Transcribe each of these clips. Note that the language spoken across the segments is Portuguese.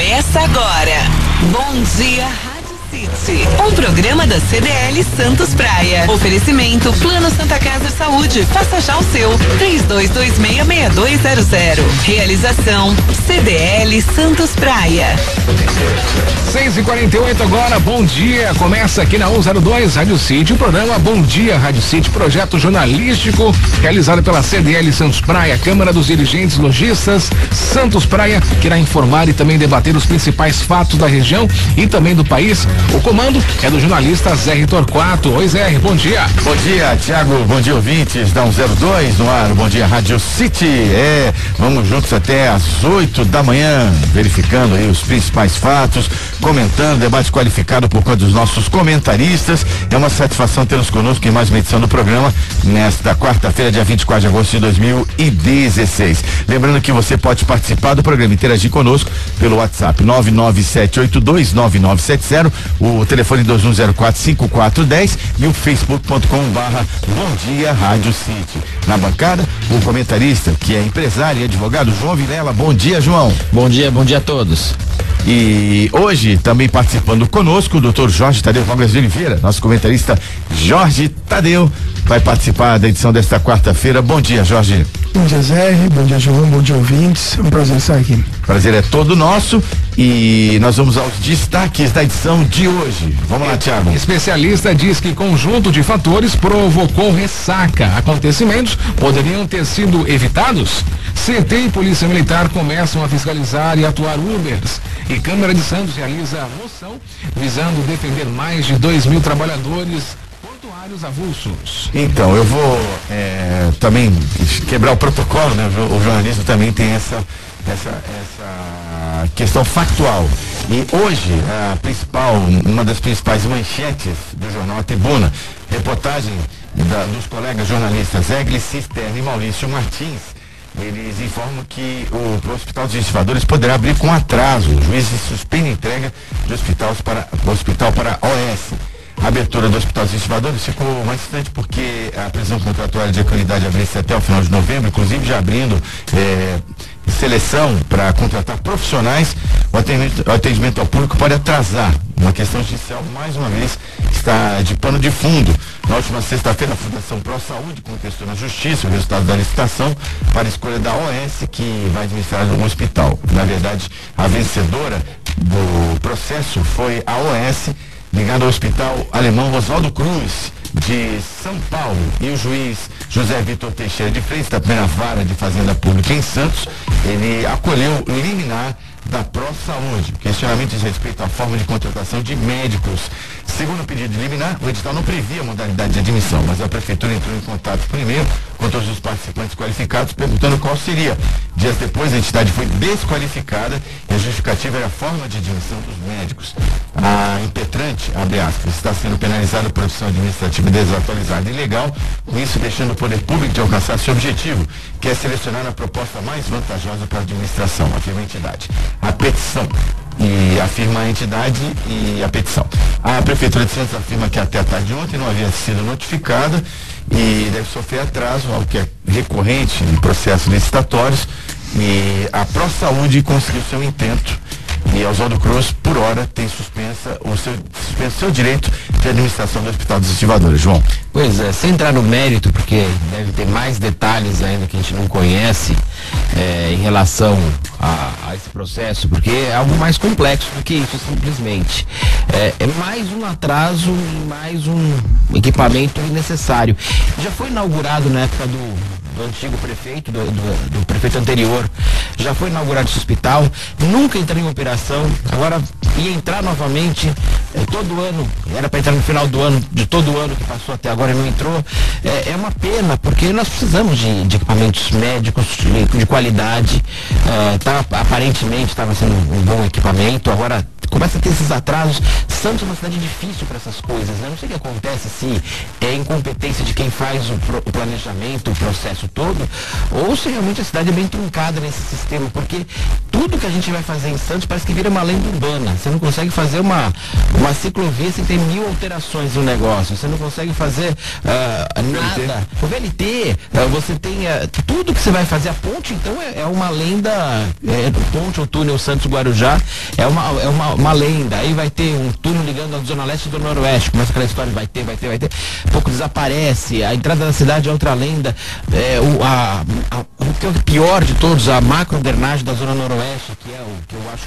Começa agora. Bom dia, Rádio City. Um programa da CDL Santos Praia. Oferecimento Plano Santa Casa Saúde. Faça já o seu. 32266200. Realização CDL Santos Praia. 6h48 agora, bom dia. Começa aqui na 102 Rádio City, o programa Bom Dia Rádio City, projeto jornalístico realizado pela CDL Santos Praia, Câmara dos Dirigentes Lojistas Santos Praia, que irá informar e também debater os principais fatos da região e também do país. O comando é do jornalista Zé Torquato. Oi, Zé, bom dia. Bom dia, Thiago, bom dia, ouvintes da 102 no ar, bom dia, Rádio City. Vamos juntos até às 8 da manhã, verificando aí os principais fatos, comentando, debate qualificado por conta dos nossos comentaristas. É uma satisfação tê-los conosco em mais uma edição do programa nesta quarta-feira, dia 24 de agosto de 2016. Lembrando que você pode participar do programa, interagir conosco pelo WhatsApp 997829970, o telefone 21045410 e o facebook.com/Bom Dia Rádio City. Na bancada, o comentarista que é empresário e advogado, João Vilela. Bom dia, João. Bom dia a todos. E hoje também participando conosco o Dr. Jorge Tadeu Vargas de Oliveira, nosso comentarista Jorge Tadeu, vai participar da edição desta quarta-feira. Bom dia, Jorge. Bom dia, Zé. Bom dia, João. Bom dia, ouvintes. É um prazer estar aqui. Prazer é todo nosso e nós vamos aos destaques da edição de hoje. Vamos lá, Thiago. Especialista diz que conjunto de fatores provocou ressaca. Acontecimentos poderiam ter sido evitados? CT e Polícia Militar começam a fiscalizar e atuar Ubers. E Câmara de Santos realiza moção visando defender mais de 2.000 trabalhadores portuários avulsos. Então, eu vou também quebrar o protocolo, né? O jornalista também tem essa questão factual. E hoje, uma das principais manchetes do jornal A Tribuna, reportagem dos colegas jornalistas Egli Cisterna e Maurício Martins. Eles informam que o Hospital dos Estivadores poderá abrir com atraso. O juiz suspende a entrega do hospital para a OS. A abertura do Hospital dos Estivadores ficou mais distante porque a prisão contratuária de equidade abriu-se até o final de novembro, inclusive já abrindo seleção para contratar profissionais. O atendimento ao público pode atrasar. Uma questão judicial, mais uma vez, está de pano de fundo. Na última sexta-feira, a Fundação Pro Saúde contestou na Justiça o resultado da licitação para a escolha da OS, que vai administrar um hospital. Na verdade, a vencedora do processo foi a OS, ligada ao Hospital Alemão Oswaldo Cruz, de São Paulo. E o juiz José Vitor Teixeira de Freitas, da primeira vara de Fazenda Pública em Santos, ele acolheu o liminar da Pro Saúde. O questionamento diz respeito à forma de contratação de médicos. Segundo o pedido de liminar, o edital não previa modalidade de admissão, mas a prefeitura entrou em contato por e-mail com todos os participantes qualificados, perguntando qual seria. Dias depois, a entidade foi desqualificada e a justificativa era a forma de admissão dos médicos. A impetrante, abre aspas, está sendo penalizada por profissão administrativa desatualizada e ilegal, com isso deixando o poder público de alcançar seu objetivo, que é selecionar a proposta mais vantajosa para a administração, afirma a entidade. A petição. E afirma a entidade e a petição. A Prefeitura de Santos afirma que até a tarde de ontem não havia sido notificada e deve sofrer atraso, algo que é recorrente em processos licitatórios. E a Pro Saúde conseguiu seu intento e a Oswaldo Cruz, por hora, tem suspenso seu direito de administração do Hospital dos Estivadores. João. Pois é, sem entrar no mérito, porque deve ter mais detalhes ainda que a gente não conhece em relação a esse processo, porque é algo mais complexo do que isso, simplesmente. É mais um atraso e mais um equipamento necessário. Já foi inaugurado na época do antigo prefeito, do prefeito anterior, já foi inaugurado esse hospital, nunca entrou em operação, agora ia entrar novamente todo ano, era para entrar no final do ano, de todo ano que passou até agora e não entrou. É uma pena, porque nós precisamos de equipamentos médicos de qualidade. Aparentemente estava sendo um bom equipamento, agora começa a ter esses atrasos. Santos é uma cidade difícil para essas coisas, né? Não sei o que acontece, se é incompetência de quem faz o planejamento, o processo todo, ou se realmente a cidade é bem truncada nesse sistema, porque tudo que a gente vai fazer em Santos parece que vira uma lenda urbana. Você não consegue fazer uma ciclovia sem ter 1000 alterações no negócio, você não consegue fazer nada. O VLT, você tem tudo que você vai fazer. A ponte, então, é uma lenda, ponte ou túnel Santos-Guarujá é uma lenda. Aí vai ter um túnel ligando a Zona Leste e Zona Noroeste, começa aquela história, vai ter, pouco desaparece, a entrada da cidade é outra lenda, o que é o pior de todos, a macro-drenagem da Zona Noroeste, que é o que eu acho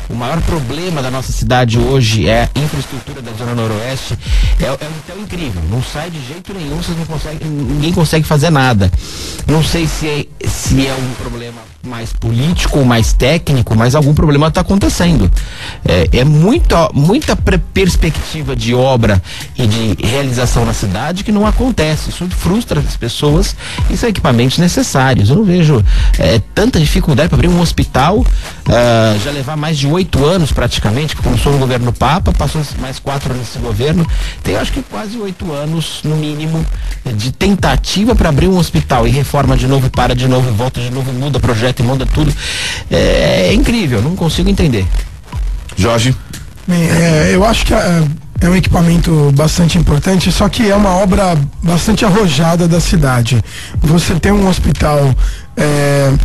o maior problema da nossa cidade hoje, é a infraestrutura da Zona Noroeste. É incrível, não sai de jeito nenhum, ninguém consegue fazer nada. Não sei se é um problema mais político ou mais técnico, mas algum problema está acontecendo. É muita perspectiva de obra e de realização na cidade que não acontece. Isso frustra as pessoas e são equipamentos necessários. Eu não vejo tanta dificuldade para abrir um hospital, já levar mais de 8 anos praticamente, que começou no governo Papa, passou mais 4 anos nesse governo, tem acho que quase 8 anos no mínimo de tentativa para abrir um hospital, e reforma de novo, para de novo, volta de novo, muda projeto e muda tudo. É incrível, não consigo entender. Jorge? Bem, eu acho que é um equipamento bastante importante, só que é uma obra bastante arrojada da cidade. Você tem um hospital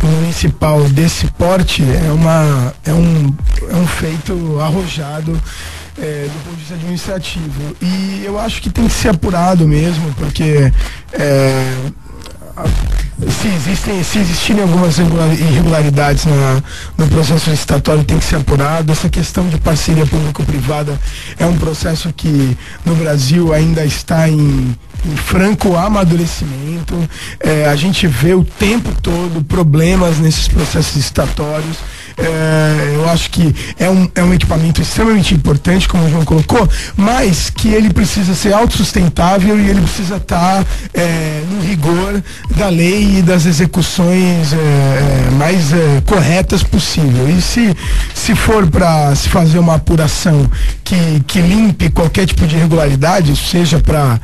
municipal desse porte, é um feito arrojado do ponto de vista administrativo, e eu acho que tem que ser apurado mesmo, porque se existirem algumas irregularidades no processo licitatório, tem que ser apurado. Essa questão de parceria público-privada é um processo que no Brasil ainda está em franco amadurecimento. A gente vê o tempo todo problemas nesses processos licitatórios. Eu acho que é um equipamento extremamente importante, como o João colocou, mas que ele precisa ser autossustentável e ele precisa estar no rigor da lei e das execuções mais corretas possível. E se for para se fazer uma apuração que limpe qualquer tipo de irregularidade, seja para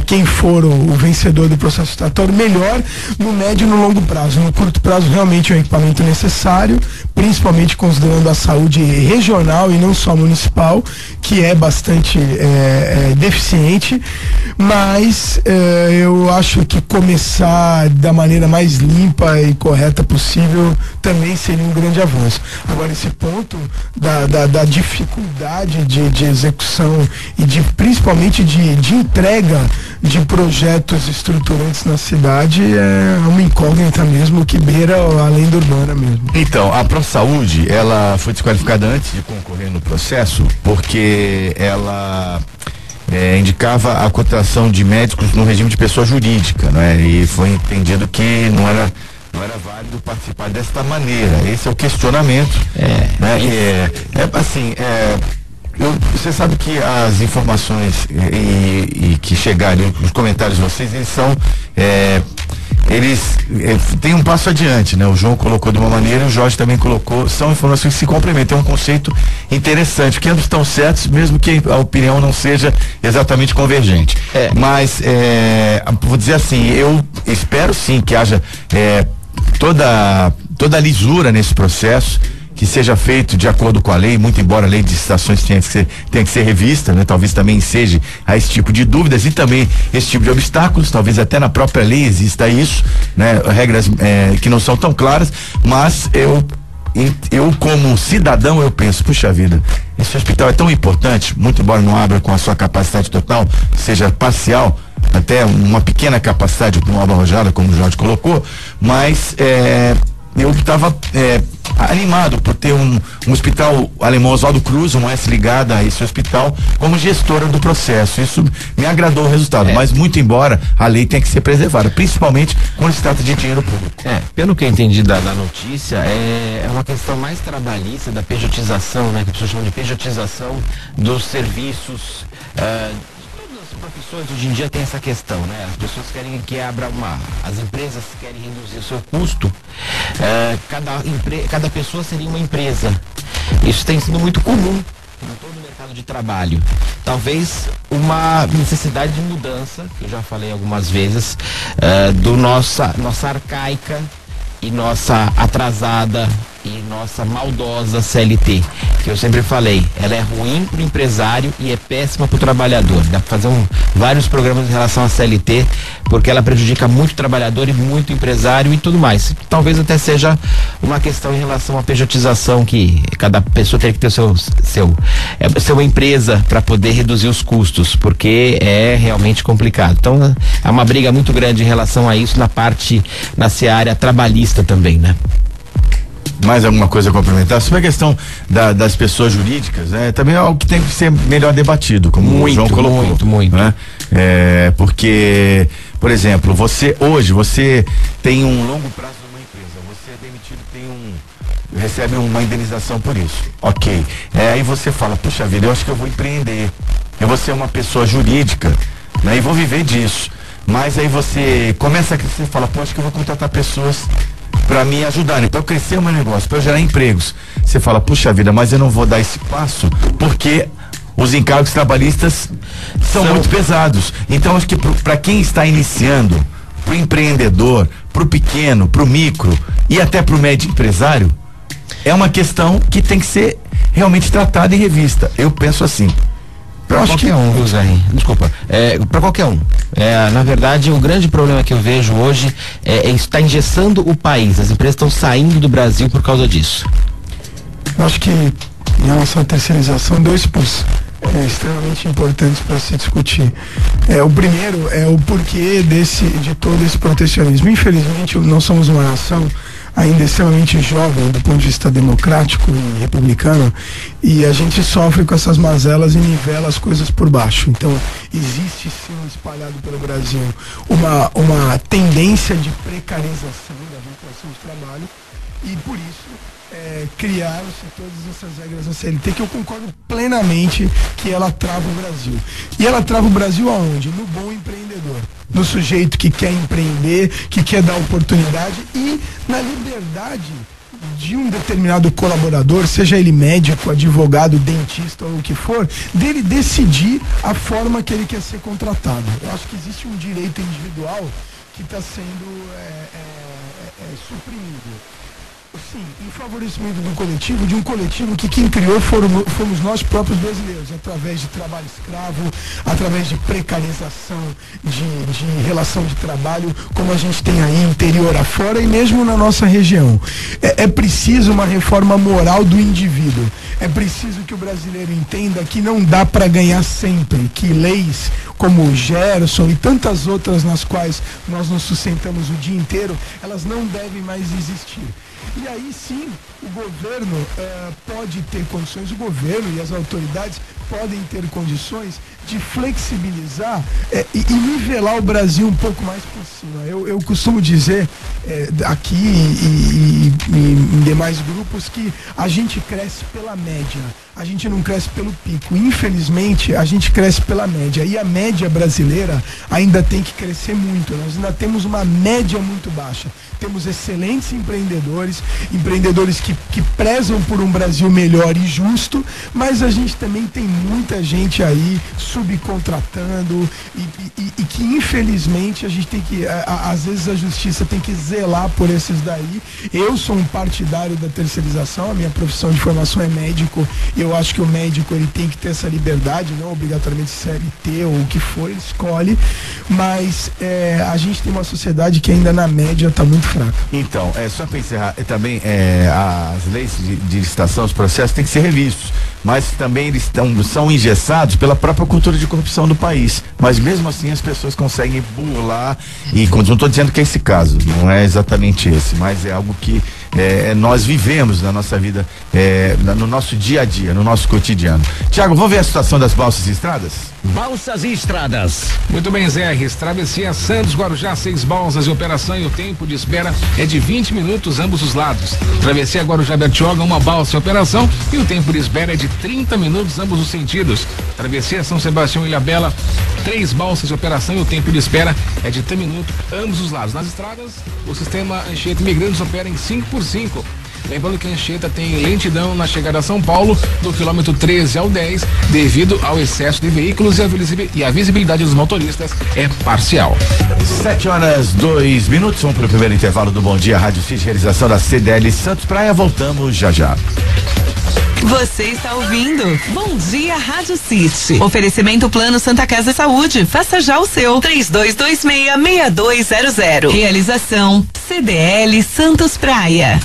quem for o vencedor do processo licitatório, melhor no médio e no longo prazo. No curto prazo, realmente é um equipamento necessário, principalmente considerando a saúde regional e não só municipal, que é bastante deficiente, mas eu acho que começar da maneira mais limpa e correta possível também seria um grande avanço. Agora, esse ponto da dificuldade de execução e principalmente de entrega de projetos estruturantes na cidade é uma incógnita mesmo, que beira a lenda urbana mesmo. Então, a ProSaúde, ela foi desqualificada antes de concorrer no processo, porque ela indicava a cotação de médicos no regime de pessoa jurídica, né? E foi entendido que não era válido participar desta maneira. Esse é o questionamento, né? Você sabe que as informações e que chegaram, os comentários de vocês, eles são eles têm um passo adiante, né? O João colocou de uma maneira, o Jorge também colocou, são informações que se complementam, é um conceito interessante, porque ambos estão certos, mesmo que a opinião não seja exatamente convergente. Mas, vou dizer assim, eu espero sim que haja toda a lisura nesse processo, que seja feito de acordo com a lei, muito embora a lei de licitações tenha que ser revista, né? Talvez também seja a esse tipo de dúvidas e também esse tipo de obstáculos, talvez até na própria lei exista isso, né? Regras que não são tão claras, mas eu como cidadão, eu penso, puxa vida, esse hospital é tão importante, muito embora não abra com a sua capacidade total, seja parcial, até uma pequena capacidade com uma obra arrojada, como o Jorge colocou, mas eu estava animado por ter um hospital alemão Oswaldo Cruz, um S ligado a esse hospital, como gestora do processo. Isso me agradou o resultado, mas muito embora a lei tenha que ser preservada, principalmente quando se trata de dinheiro público. Pelo que eu entendi da notícia, é uma questão mais trabalhista, da pejotização, né? Que as pessoas chamam de pejotização dos serviços. Profissões hoje em dia tem essa questão, né? As pessoas querem que abra as empresas querem reduzir o seu custo. Cada pessoa seria uma empresa. Isso tem sido muito comum em todo o mercado de trabalho. Talvez uma necessidade de mudança, que eu já falei algumas vezes, nossa arcaica e nossa atrasada e nossa maldosa CLT, que eu sempre falei, ela é ruim pro empresário e é péssima pro trabalhador. Dá pra fazer vários programas em relação à CLT, porque ela prejudica muito o trabalhador e muito o empresário e tudo mais. Talvez até seja uma questão em relação à pejotização, que cada pessoa tem que ter sua empresa para poder reduzir os custos, porque é realmente complicado. Então é uma briga muito grande em relação a isso na seara trabalhista também, né? Mais alguma coisa a complementar? Sobre a questão das pessoas jurídicas, também é algo que tem que ser melhor debatido, como o João colocou. Muito. Né? Porque, por exemplo, você tem um longo prazo numa empresa, você é demitido, recebe uma indenização por isso. Ok. Aí você fala, puxa vida, eu acho que eu vou empreender. Eu vou ser uma pessoa jurídica, né? E vou viver disso. Mas aí você começa a crescer e fala, acho que eu vou contratar pessoas para me ajudarem, para eu crescer o meu negócio, para eu gerar empregos. Você fala, puxa vida, mas eu não vou dar esse passo porque os encargos trabalhistas são muito pesados. Então acho que para quem está iniciando, para o empreendedor, para o pequeno, para o micro e até para o médio empresário, é uma questão que tem que ser realmente tratada e revista. Eu penso assim. Para qualquer um, Zé. Desculpa. Para qualquer um. Na verdade, o grande problema que eu vejo hoje é estar engessando o país. As empresas estão saindo do Brasil por causa disso. Eu acho que em relação à terceirização, 2 pontos extremamente importantes para se discutir. O primeiro é o porquê de todo esse protecionismo. Infelizmente, nós somos uma nação ainda extremamente jovem do ponto de vista democrático e republicano, e a gente sofre com essas mazelas e nivela as coisas por baixo. Então existe sim espalhado pelo Brasil uma tendência de precarização da vinculação de trabalho, e por isso criaram-se todas essas regras da CLT, que eu concordo plenamente que ela trava o Brasil. E ela trava o Brasil aonde? No bom empreendedor, no sujeito que quer empreender, que quer dar oportunidade, e na liberdade de um determinado colaborador, seja ele médico, advogado, dentista ou o que for, dele decidir a forma que ele quer ser contratado. Eu acho que existe um direito individual que está sendo suprimido. Sim, em favorecimento de um coletivo que quem criou fomos nós próprios brasileiros, através de trabalho escravo, através de precarização, de relação de trabalho, como a gente tem aí interior afora e mesmo na nossa região. É preciso uma reforma moral do indivíduo. É preciso que o brasileiro entenda que não dá para ganhar sempre, que leis como o Gerson e tantas outras nas quais nós nos sustentamos o dia inteiro, elas não devem mais existir. E aí sim, o governo pode ter condições, o governo e as autoridades podem ter condições de flexibilizar e nivelar o Brasil um pouco mais por cima. Eu costumo dizer aqui e em demais grupos que a gente cresce pela média, a gente não cresce pelo pico. Infelizmente, a gente cresce pela média, e a média brasileira ainda tem que crescer muito. Nós ainda temos uma média muito baixa. Temos excelentes empreendedores que prezam por um Brasil melhor e justo, mas a gente também tem muita gente aí subcontratando e que infelizmente a gente tem que, às vezes a justiça tem que zelar por esses daí. Eu sou um partidário da terceirização, a minha profissão de formação é médico, e eu acho que o médico ele tem que ter essa liberdade, não obrigatoriamente CLT ou o que for, ele escolhe, mas a gente tem uma sociedade que ainda na média está muito fraca. Então, só para encerrar, também as leis de licitação, os processos têm que ser revistos, mas também eles são engessados pela própria cultura de corrupção do país, mas mesmo assim as pessoas conseguem burlar, e não estou dizendo que é esse caso, não é exatamente esse, mas é algo que nós vivemos na nossa vida, no nosso dia a dia, no nosso cotidiano. Tiago, vamos ver a situação das balsas e estradas? Balsas e estradas. Muito bem, Zé. Travessia Santos Guarujá, 6 balsas em operação, e o tempo de espera é de 20 minutos ambos os lados. Travessia Guarujá Bertioga, 1 balsa em operação, e o tempo de espera é de 30 minutos ambos os sentidos. Travessia São Sebastião Ilhabela, 3 balsas em operação, e o tempo de espera é de 30 minutos ambos os lados. Nas estradas, o sistema Anchieta Imigrantes opera em 5x5. Lembrando que a Anchieta tem lentidão na chegada a São Paulo, do quilômetro 13 ao 10, devido ao excesso de veículos e a visibilidade dos motoristas é parcial. 7h02. Vamos para o primeiro intervalo do Bom Dia Rádio City, realização da CDL Santos Praia. Voltamos já já. Você está ouvindo Bom Dia Rádio City. Oferecimento Plano Santa Casa Saúde. Faça já o seu. 3226-6200. Realização CDL Santos Praia.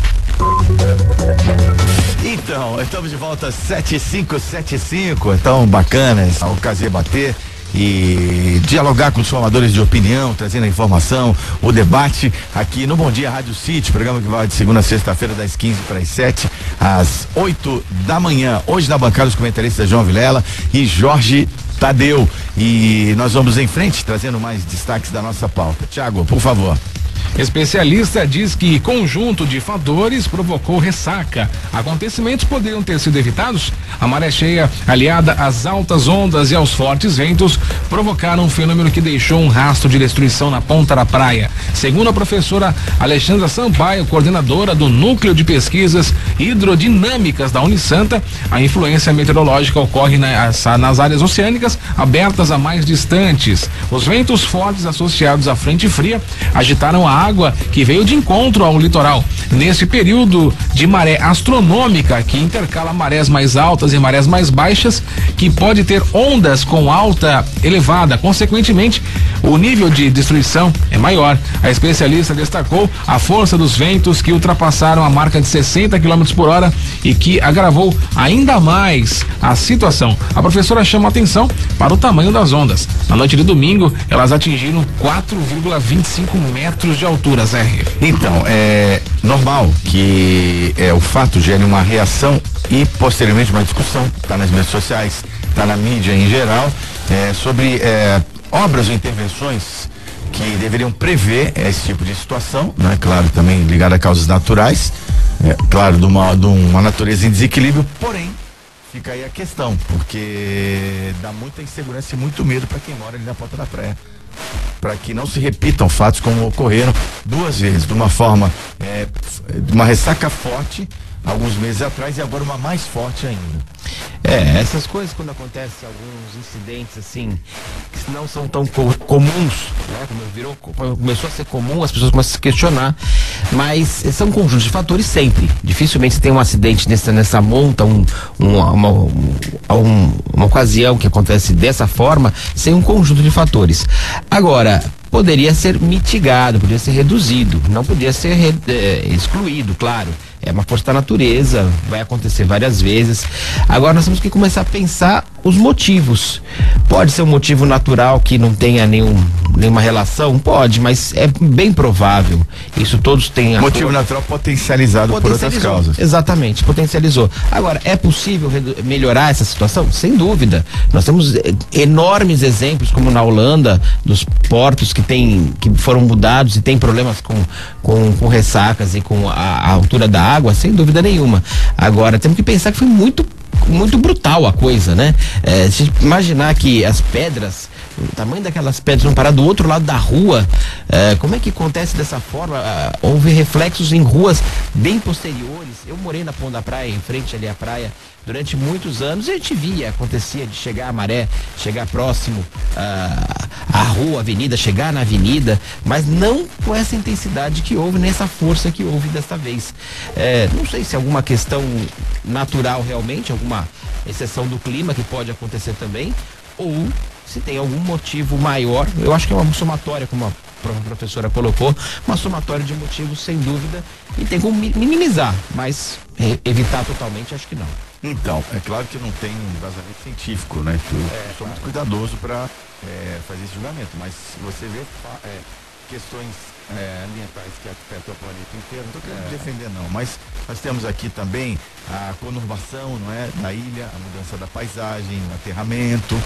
Então, estamos de volta 7575. Então, bacana essa ocasião de bater e dialogar com os formadores de opinião, trazendo a informação, o debate aqui no Bom Dia Rádio City, programa que vai de segunda a sexta-feira das 15 para as 7, às 8 da manhã. Hoje na bancada os comentaristas João Vilela e Jorge Tadeu. E nós vamos em frente trazendo mais destaques da nossa pauta. Tiago, por favor. Especialista diz que conjunto de fatores provocou ressaca. Acontecimentos poderiam ter sido evitados. A maré cheia, aliada às altas ondas e aos fortes ventos, provocaram um fenômeno que deixou um rastro de destruição na ponta da praia. Segundo a professora Alexandra Sampaio, coordenadora do Núcleo de Pesquisas Hidrodinâmicas da Unisanta, a influência meteorológica ocorre nas áreas oceânicas abertas a mais distantes. Os ventos fortes associados à frente fria agitaram a água que veio de encontro ao litoral. Nesse período de maré astronômica, que intercala marés mais altas e marés mais baixas, que pode ter ondas com alta elevada. Consequentemente, o nível de destruição é maior. A especialista destacou a força dos ventos que ultrapassaram a marca de 60 km por hora e que agravou ainda mais a situação. A professora chama a atenção para o tamanho das ondas. Na noite de domingo, elas atingiram 4,25 metros de altura, Zé. Então, é normal que o fato gere uma reação e posteriormente uma discussão, tá nas mídias sociais, tá na mídia em geral, sobre obras ou intervenções que deveriam prever esse tipo de situação, né? Claro, também ligado a causas naturais, claro, de uma natureza em desequilíbrio, porém, fica aí a questão, porque dá muita insegurança e muito medo para quem mora ali na ponta da praia, para que não se repitam fatos como ocorreram duas vezes, de uma forma, de uma ressaca forte alguns meses atrás e agora uma mais forte ainda. Essas coisas quando acontecem alguns incidentes assim, que não são tão comuns, né? Quando começou a ser comum, as pessoas começam a se questionar, mas são conjuntos de fatores sempre. Dificilmente você tem um acidente nessa monta, uma ocasião que acontece dessa forma, sem um conjunto de fatores. Agora, poderia ser mitigado, poderia ser reduzido, não poderia ser excluído, claro. É uma força da natureza, vai acontecer várias vezes. Agora nós temos que começar a pensar os motivos. Pode ser um motivo natural que não tenha nenhuma relação? Pode, mas é bem provável. Isso todos têm. Motivo natural potencializado por outras causas. Exatamente, potencializou. Agora, é possível melhorar essa situação? Sem dúvida. Nós temos enormes exemplos, como na Holanda, dos portos que foram mudados e tem problemas com ressacas e com a altura da água, sem dúvida nenhuma. Agora, temos que pensar que foi muito brutal a coisa, né? Se imaginar que as pedras, o tamanho daquelas pedras vão parar do outro lado da rua, como é que acontece dessa forma? Houve reflexos em ruas bem posteriores. Eu morei na ponta da praia, em frente ali à praia, durante muitos anos, e a gente via, acontecia de chegar a maré, chegar próximo à rua, avenida, chegar na avenida, mas não com essa intensidade que houve, nessa força que houve desta vez. Não sei se é alguma questão natural realmente, alguma exceção do clima que pode acontecer também, ou se tem algum motivo maior. Eu acho que é uma somatória, como a professora colocou, uma somatória de motivos, sem dúvida, e tem como minimizar, mas evitar totalmente, acho que não. Então, é claro que não tem um embasamento científico, né? Eu sou muito cuidadoso para fazer esse julgamento, mas se você vê questões ambientais que afetam o planeta inteiro, não estou querendo defender não, mas nós temos aqui também a conurbação, não é, da ilha, a mudança da paisagem, o aterramento,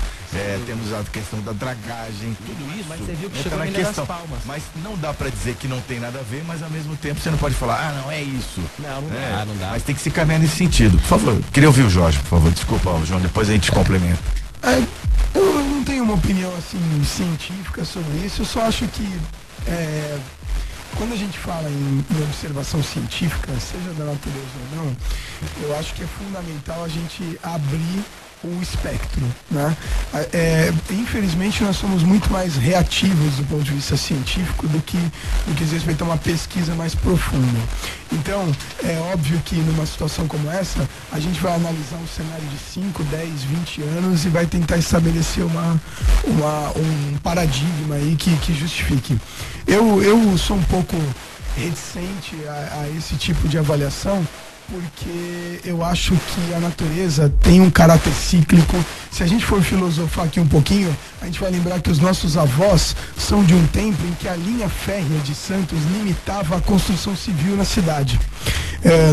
temos a questão da dragagem, tudo isso. Mas você viu que entra chegou na na Ilha das questão, Palmas. mas não dá para dizer que não tem nada a ver, mas ao mesmo tempo você não pode falar, não é isso. Não dá. Mas tem que se caminhar nesse sentido. Por favor, queria ouvir o Jorge, por favor. Desculpa, João, depois a gente complementa. Eu não tenho uma opinião assim científica sobre isso, eu só acho que quando a gente fala em observação científica, seja da natureza ou não, eu acho que é fundamental a gente abrir o espectro, né? Infelizmente nós somos muito mais reativos do ponto de vista científico do que diz respeito a uma pesquisa mais profunda. Então, é óbvio que numa situação como essa, a gente vai analisar um cenário de 5, 10, 20 anos e vai tentar estabelecer um paradigma aí que justifique. Eu sou um pouco reticente a esse tipo de avaliação, porque eu acho que a natureza tem um caráter cíclico. Se a gente for filosofar aqui um pouquinho, a gente vai lembrar que os nossos avós são de um tempo em que a linha férrea de Santos limitava a construção civil na cidade.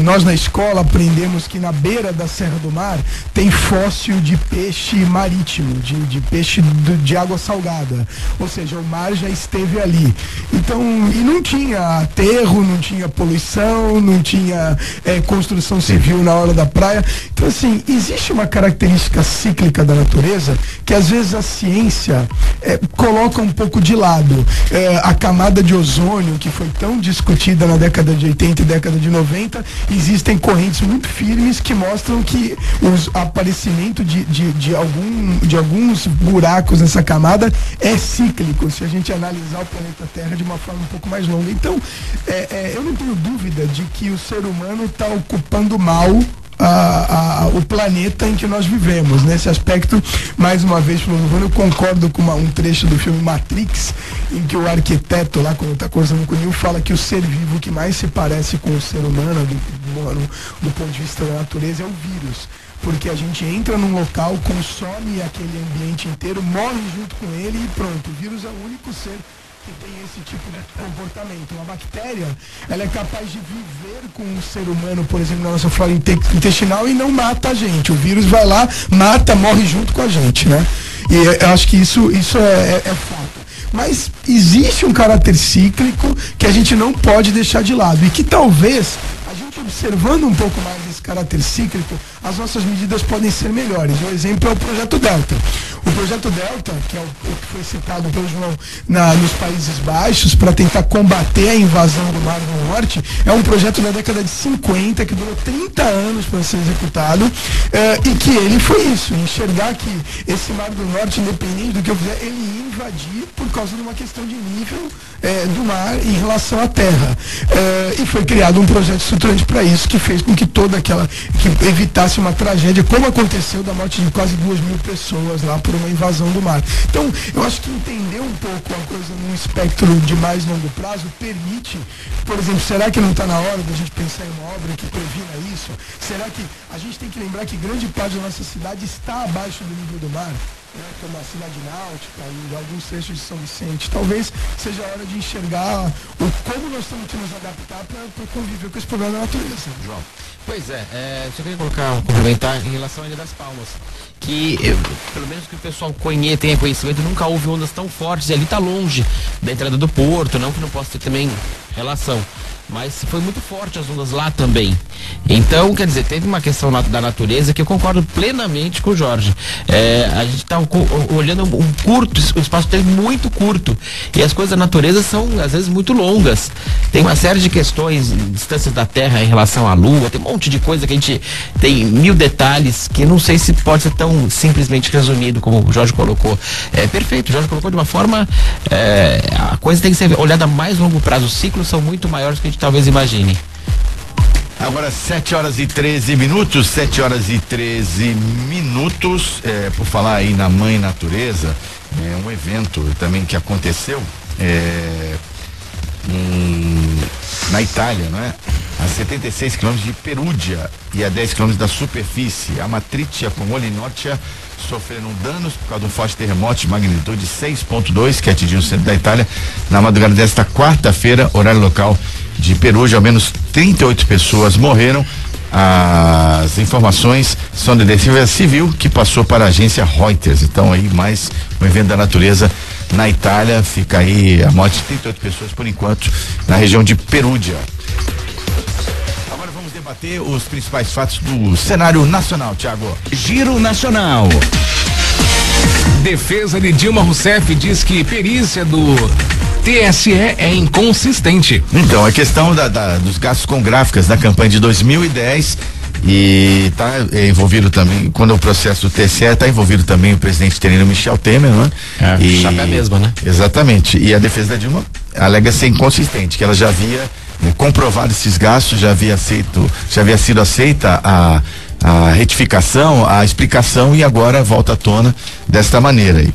Nós na escola aprendemos que na beira da Serra do Mar tem fóssil de peixe marítimo, de peixe de água salgada, ou seja, o mar já esteve ali. Então, e não tinha aterro, não tinha poluição, não tinha construção civil na hora da praia. Então, assim, existe uma característica cíclica da natureza que às vezes a ciência coloca um pouco de lado. A camada de ozônio, que foi tão discutida na década de 80 e década de 90, existem correntes muito firmes que mostram que o aparecimento de alguns buracos nessa camada é cíclico, se a gente analisar o planeta Terra de uma forma um pouco mais longa. Então, eu não tenho dúvida de que o ser humano está ocupando mal o planeta em que nós vivemos. Nesse aspecto, mais uma vez, eu concordo com um trecho do filme Matrix, em que o arquiteto lá, quando está conversando com o Neo, fala que o ser vivo que mais se parece com o ser humano do ponto de vista da natureza é o vírus, porque a gente entra num local, consome aquele ambiente inteiro, morre junto com ele e pronto. O vírus é o único ser que tem esse tipo de comportamento. Uma bactéria, ela é capaz de viver com um ser humano, por exemplo, na nossa flora intestinal, e não mata a gente. O vírus vai lá, mata, morre junto com a gente, né? E eu acho que isso é fato. Mas existe um caráter cíclico que a gente não pode deixar de lado, e que talvez a gente, observando um pouco mais esse caráter cíclico, as nossas medidas podem ser melhores. O exemplo é o Projeto Delta. O Projeto Delta, que é o que foi citado pelo João nos Países Baixos para tentar combater a invasão do Mar do Norte, é um projeto da década de 50 que durou 30 anos para ser executado, e que ele foi isso, enxergar que esse Mar do Norte, independente do que eu fizer, ele ia invadir por causa de uma questão de nível do mar em relação à terra. E foi criado um projeto estruturante para isso, que fez com que que evitasse uma tragédia, como aconteceu da morte de quase 2.000 pessoas lá por uma invasão do mar. Então, eu acho que entender um pouco a coisa num espectro de mais longo prazo permite, por exemplo, será que não está na hora da gente pensar em uma obra que previna isso? Será que a gente tem que lembrar que grande parte da nossa cidade está abaixo do nível do mar? Como a cidade náutica e alguns trechos de São Vicente. Talvez seja a hora de enxergar como nós temos que nos adaptar para conviver com esse problema da natureza. João. Pois só queria complementar em relação à Ilha das Palmas, que pelo menos que o pessoal tenha conhecimento, nunca houve ondas tão fortes, e ali está longe da entrada do porto, não que não possa ter também relação, mas foi muito forte as ondas lá também. Então, quer dizer, teve uma questão da natureza que eu concordo plenamente com o Jorge. A gente está olhando um espaço tempo muito curto, e as coisas da natureza são às vezes muito longas. Tem uma série de questões, distâncias da Terra em relação à Lua, tem um monte de coisa que a gente tem 1000 detalhes que não sei se pode ser tão simplesmente resumido como o Jorge colocou. Perfeito, o Jorge colocou de uma forma, a coisa tem que ser olhada a mais longo prazo. Os ciclos são muito maiores do que a gente talvez imagine. Agora 7 horas e 13 minutos, 7 horas e 13 minutos, por falar aí na Mãe Natureza, um evento também que aconteceu na Itália, não é? A 76 quilômetros de Perugia e a 10 quilômetros da superfície, a Matritia com Olinotia sofreram danos por causa de um forte terremoto de magnitude 6.2 que atingiu o centro da Itália na madrugada desta quarta-feira, horário local de Perugia. Ao menos 38 pessoas morreram. As informações são da Defesa Civil, que passou para a agência Reuters. Então aí mais um evento da natureza na Itália. Fica aí a morte de 38 pessoas por enquanto na região de Perugia. Agora vamos debater os principais fatos do cenário nacional, Thiago. Giro Nacional. Defesa de Dilma Rousseff diz que perícia do TSE é inconsistente. Então, a questão dos gastos com gráficas da campanha de 2010 e está envolvido também, quando o processo do TSE está envolvido também o presidente interino Michel Temer, né? Chapa mesmo, né? Exatamente. E a defesa da Dilma alega ser inconsistente, que ela já havia comprovado esses gastos, já havia sido aceita a retificação, a explicação e agora volta à tona desta maneira aí.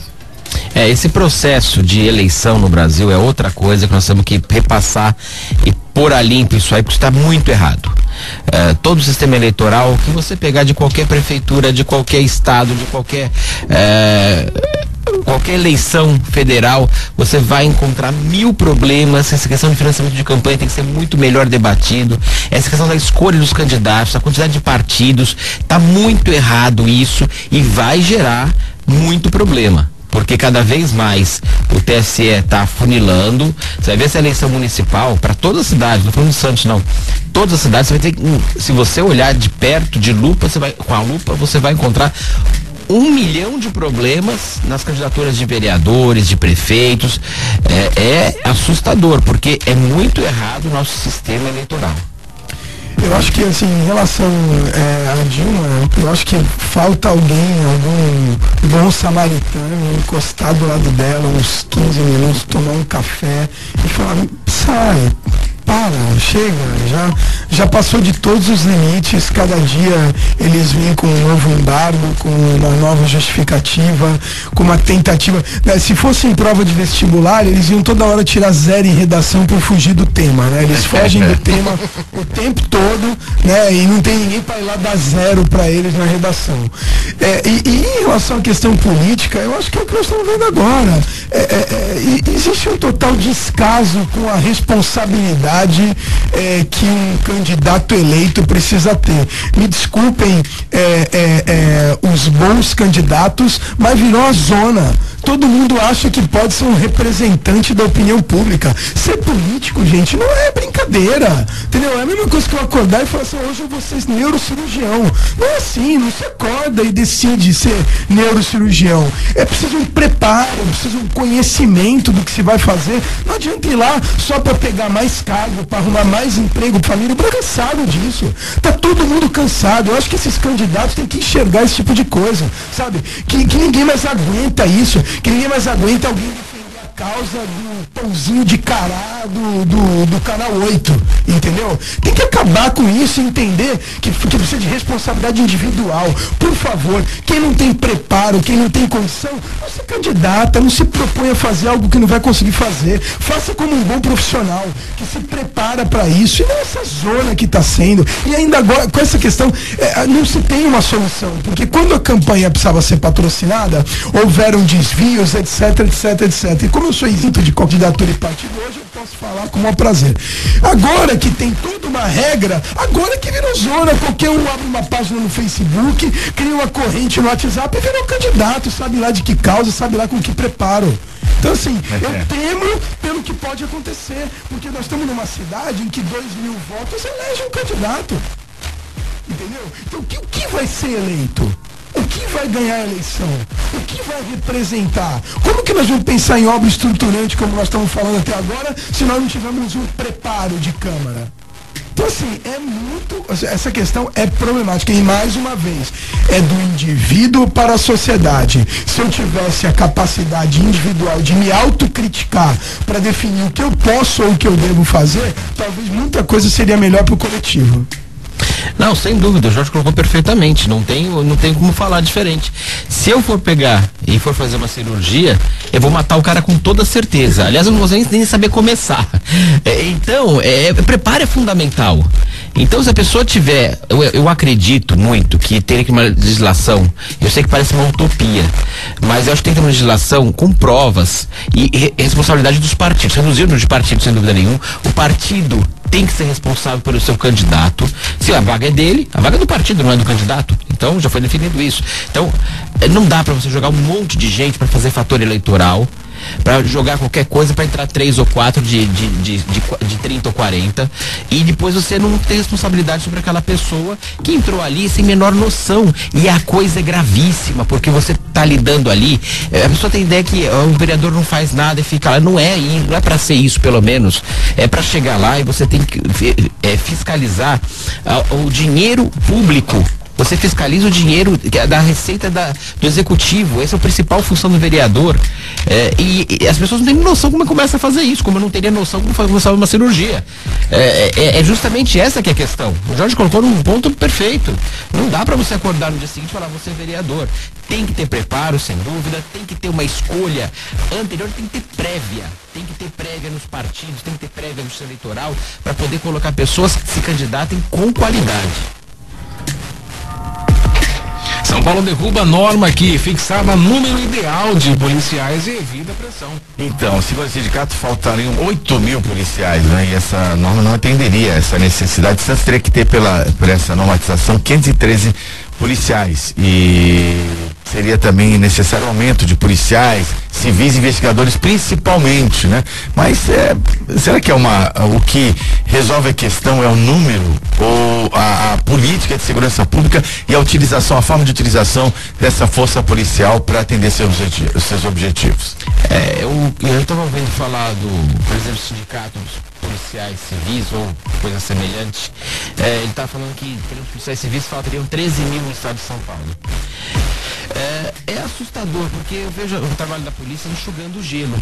Esse processo de eleição no Brasil é outra coisa que nós temos que repassar e pôr a limpo isso aí, porque está muito errado. Todo o sistema eleitoral que você pegar de qualquer prefeitura, de qualquer estado, de qualquer eleição federal, você vai encontrar 1000 problemas. Essa questão de financiamento de campanha tem que ser muito melhor debatido. Essa questão da escolha dos candidatos, a quantidade de partidos, está muito errado isso e vai gerar muito problema. Porque cada vez mais o TSE está afunilando. Você vai ver essa eleição municipal para todas as cidades, não falando de Santos não, todas as cidades, você vai ter, se você olhar de perto, de lupa, com a lupa você vai encontrar 1 milhão de problemas nas candidaturas de vereadores, de prefeitos. É assustador, porque é muito errado o nosso sistema eleitoral. Eu acho que, assim, em relação a Dilma, eu acho que falta algum bom samaritano encostar do lado dela uns 15 minutos, tomar um café e falar, sai, para, chega, já passou de todos os limites, cada dia eles vêm com um novo embargo, com uma nova justificativa, com uma tentativa, né? Se fosse em prova de vestibular, eles iam toda hora tirar 0 em redação por fugir do tema, né? Eles fogem do tema o tempo todo, né? E não tem ninguém para ir lá dar 0 para eles na redação. E em relação à questão política, eu acho que é o que nós estamos vendo agora. Existe um total descaso com a responsabilidade que um candidato eleito precisa ter. Me desculpem os bons candidatos, mas virou a zona. Todo mundo acha que pode ser um representante da opinião pública. Ser político, gente, não é brincadeira, entendeu? É a mesma coisa que eu acordar e falar assim, hoje eu vou ser neurocirurgião. Não é assim, não se acorda e decide ser neurocirurgião. É preciso um preparo, é preciso um conhecimento do que se vai fazer. Não adianta ir lá só para pegar mais cargo, para arrumar mais emprego, família. Eu tô cansado disso. Tá todo mundo cansado. Eu acho que esses candidatos têm que enxergar esse tipo de coisa, sabe? Que ninguém mais aguenta isso. Que ninguém mais aguenta alguém defender a causa do pãozinho de cará do Canal 8, entendeu? Tem que acabar com isso e entender que precisa de responsabilidade individual. Por favor, quem não tem preparo, quem não tem condição, não se candidata, não se propõe a fazer algo que não vai conseguir fazer. Faça como um bom profissional, que se prepara para isso, e não essa zona que está sendo. E ainda agora, com essa questão, não se tem uma solução, porque quando a campanha precisava ser patrocinada, houveram desvios, etc, etc, etc. E como eu sou isento de candidatura e partido, hoje eu posso falar com o maior prazer. Agora que tem toda uma regra, agora que virou zona, qualquer um abre uma página no Facebook, cria uma corrente no WhatsApp e virou candidato, sabe lá de que causa, sabe lá com que preparo. Então, assim, eu temo pelo que pode acontecer, porque nós estamos numa cidade em que 2.000 votos elegem um candidato. Entendeu? Então, o que vai ser eleito? O que vai ganhar a eleição? O que vai representar? Como que nós vamos pensar em obra estruturante, como nós estamos falando até agora, se nós não tivermos um preparo de Câmara? Então, assim, essa questão é problemática. E, mais uma vez, é do indivíduo para a sociedade. Se eu tivesse a capacidade individual de me autocriticar para definir o que eu posso ou o que eu devo fazer, talvez muita coisa seria melhor para o coletivo. Não, sem dúvida, o Jorge colocou perfeitamente, não tem como falar diferente. Se eu for pegar e for fazer uma cirurgia, eu vou matar o cara com toda certeza. Aliás, eu não vou nem saber começar. Então, preparo é fundamental. Então, se a pessoa tiver, eu acredito muito que teria que uma legislação, eu sei que parece uma utopia, mas eu acho que tem que ter uma legislação com provas e responsabilidade dos partidos. Reduzir o número de partidos, sem dúvida nenhuma. O partido tem que ser responsável pelo seu candidato. Se a vaga é dele, a vaga é do partido, não é do candidato. Então já foi definido isso. Então não dá para você jogar um monte de gente para fazer fator eleitoral, para jogar qualquer coisa para entrar 3 ou 4 de 30 ou 40 e depois você não tem responsabilidade sobre aquela pessoa que entrou ali sem menor noção. E a coisa é gravíssima, porque você tá lidando ali, a pessoa tem ideia que o vereador não faz nada e fica lá. Não é para ser isso, pelo menos. É para chegar lá e você tem que fiscalizar o dinheiro público. Você fiscaliza o dinheiro da receita do executivo. Essa é a principal função do vereador. E as pessoas não têm noção como começa a fazer isso, como eu não teria noção como começar uma cirurgia. É justamente essa que é a questão. O Jorge colocou num ponto perfeito. Não dá para você acordar no dia seguinte e falar, você é vereador. Tem que ter preparo, sem dúvida, tem que ter uma escolha anterior, tem que ter prévia. Tem que ter prévia nos partidos, tem que ter prévia no sistema eleitoral, para poder colocar pessoas que se candidatem com qualidade. São Paulo derruba a norma que fixava número ideal de policiais e evita pressão. Então, segundo o sindicato, faltariam 8.000 policiais, né? E essa norma não atenderia essa necessidade. Santos teria que ter, por essa normatização, 513 policiais. E seria também necessário aumento de policiais, civis e investigadores, principalmente, né? Mas será que o que resolve a questão é o número ou a política de segurança pública e a forma de utilização dessa força policial para atender seus objetivos? Eu estava ouvindo falar por exemplo, do sindicato dos policiais civis ou coisa semelhante. Ele está falando que pelos policiais civis faltariam 13 mil no estado de São Paulo. É assustador, porque eu vejo o trabalho da polícia enxugando gelo.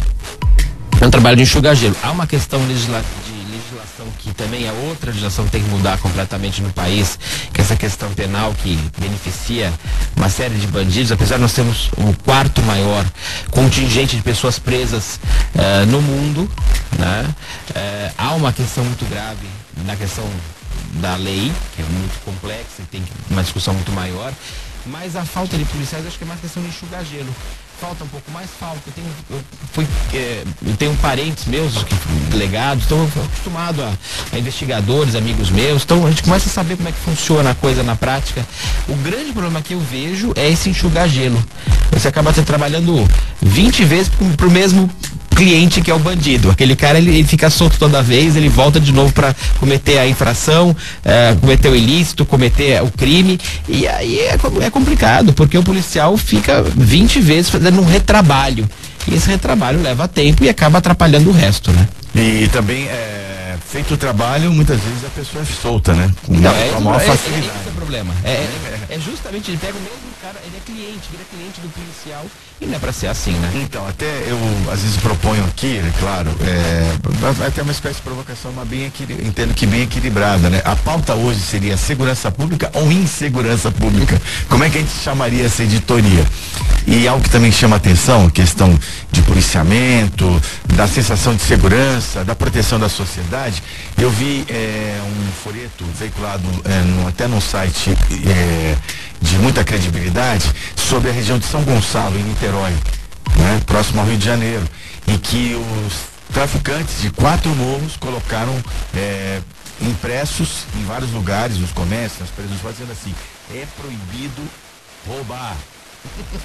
É um trabalho de enxugar gelo. Há uma questão de legislação que também é outra legislação que tem que mudar completamente no país, que é essa questão penal que beneficia uma série de bandidos, apesar de nós termos o 4º maior contingente de pessoas presas no mundo, né? Há uma questão muito grave na questão da lei, que é muito complexa e tem uma discussão muito maior, mas a falta de policiais acho que é mais questão de enxugar gelo. Falta um pouco mais, falta. Eu tenho parentes meus, delegados, então eu fui acostumado a investigadores, amigos meus, então a gente começa a saber como é que funciona a coisa na prática. O grande problema que eu vejo é esse enxugar gelo. Você acaba trabalhando 20 vezes pro mesmo cliente, que é o bandido. Aquele cara, ele fica solto toda vez, ele volta de novo para cometer a infração, cometer o ilícito, cometer o crime, e aí é complicado, porque o policial fica 20 vezes fazendo um retrabalho, e esse retrabalho leva tempo e acaba atrapalhando o resto, né? E também feito o trabalho, muitas vezes a pessoa é solta, né? Com maior facilidade. Esse é o problema. É justamente, ele pega o mesmo cara, ele é cliente do policial, e não é pra ser assim, né? Então, até eu às vezes proponho aqui, né, claro, até uma espécie de provocação, mas entendo que bem equilibrada, né? A pauta hoje seria segurança pública ou insegurança pública? Como é que a gente chamaria essa editoria? E algo que também chama atenção, a questão de policiamento, da sensação de segurança, da proteção da sociedade. Eu vi um folheto veiculado até num site de muita credibilidade sobre a região de São Gonçalo, em Niterói, né, próximo ao Rio de Janeiro, em que os traficantes de 4 morros colocaram impressos em vários lugares, nos comércios, nas prisões, fazendo assim: é proibido roubar.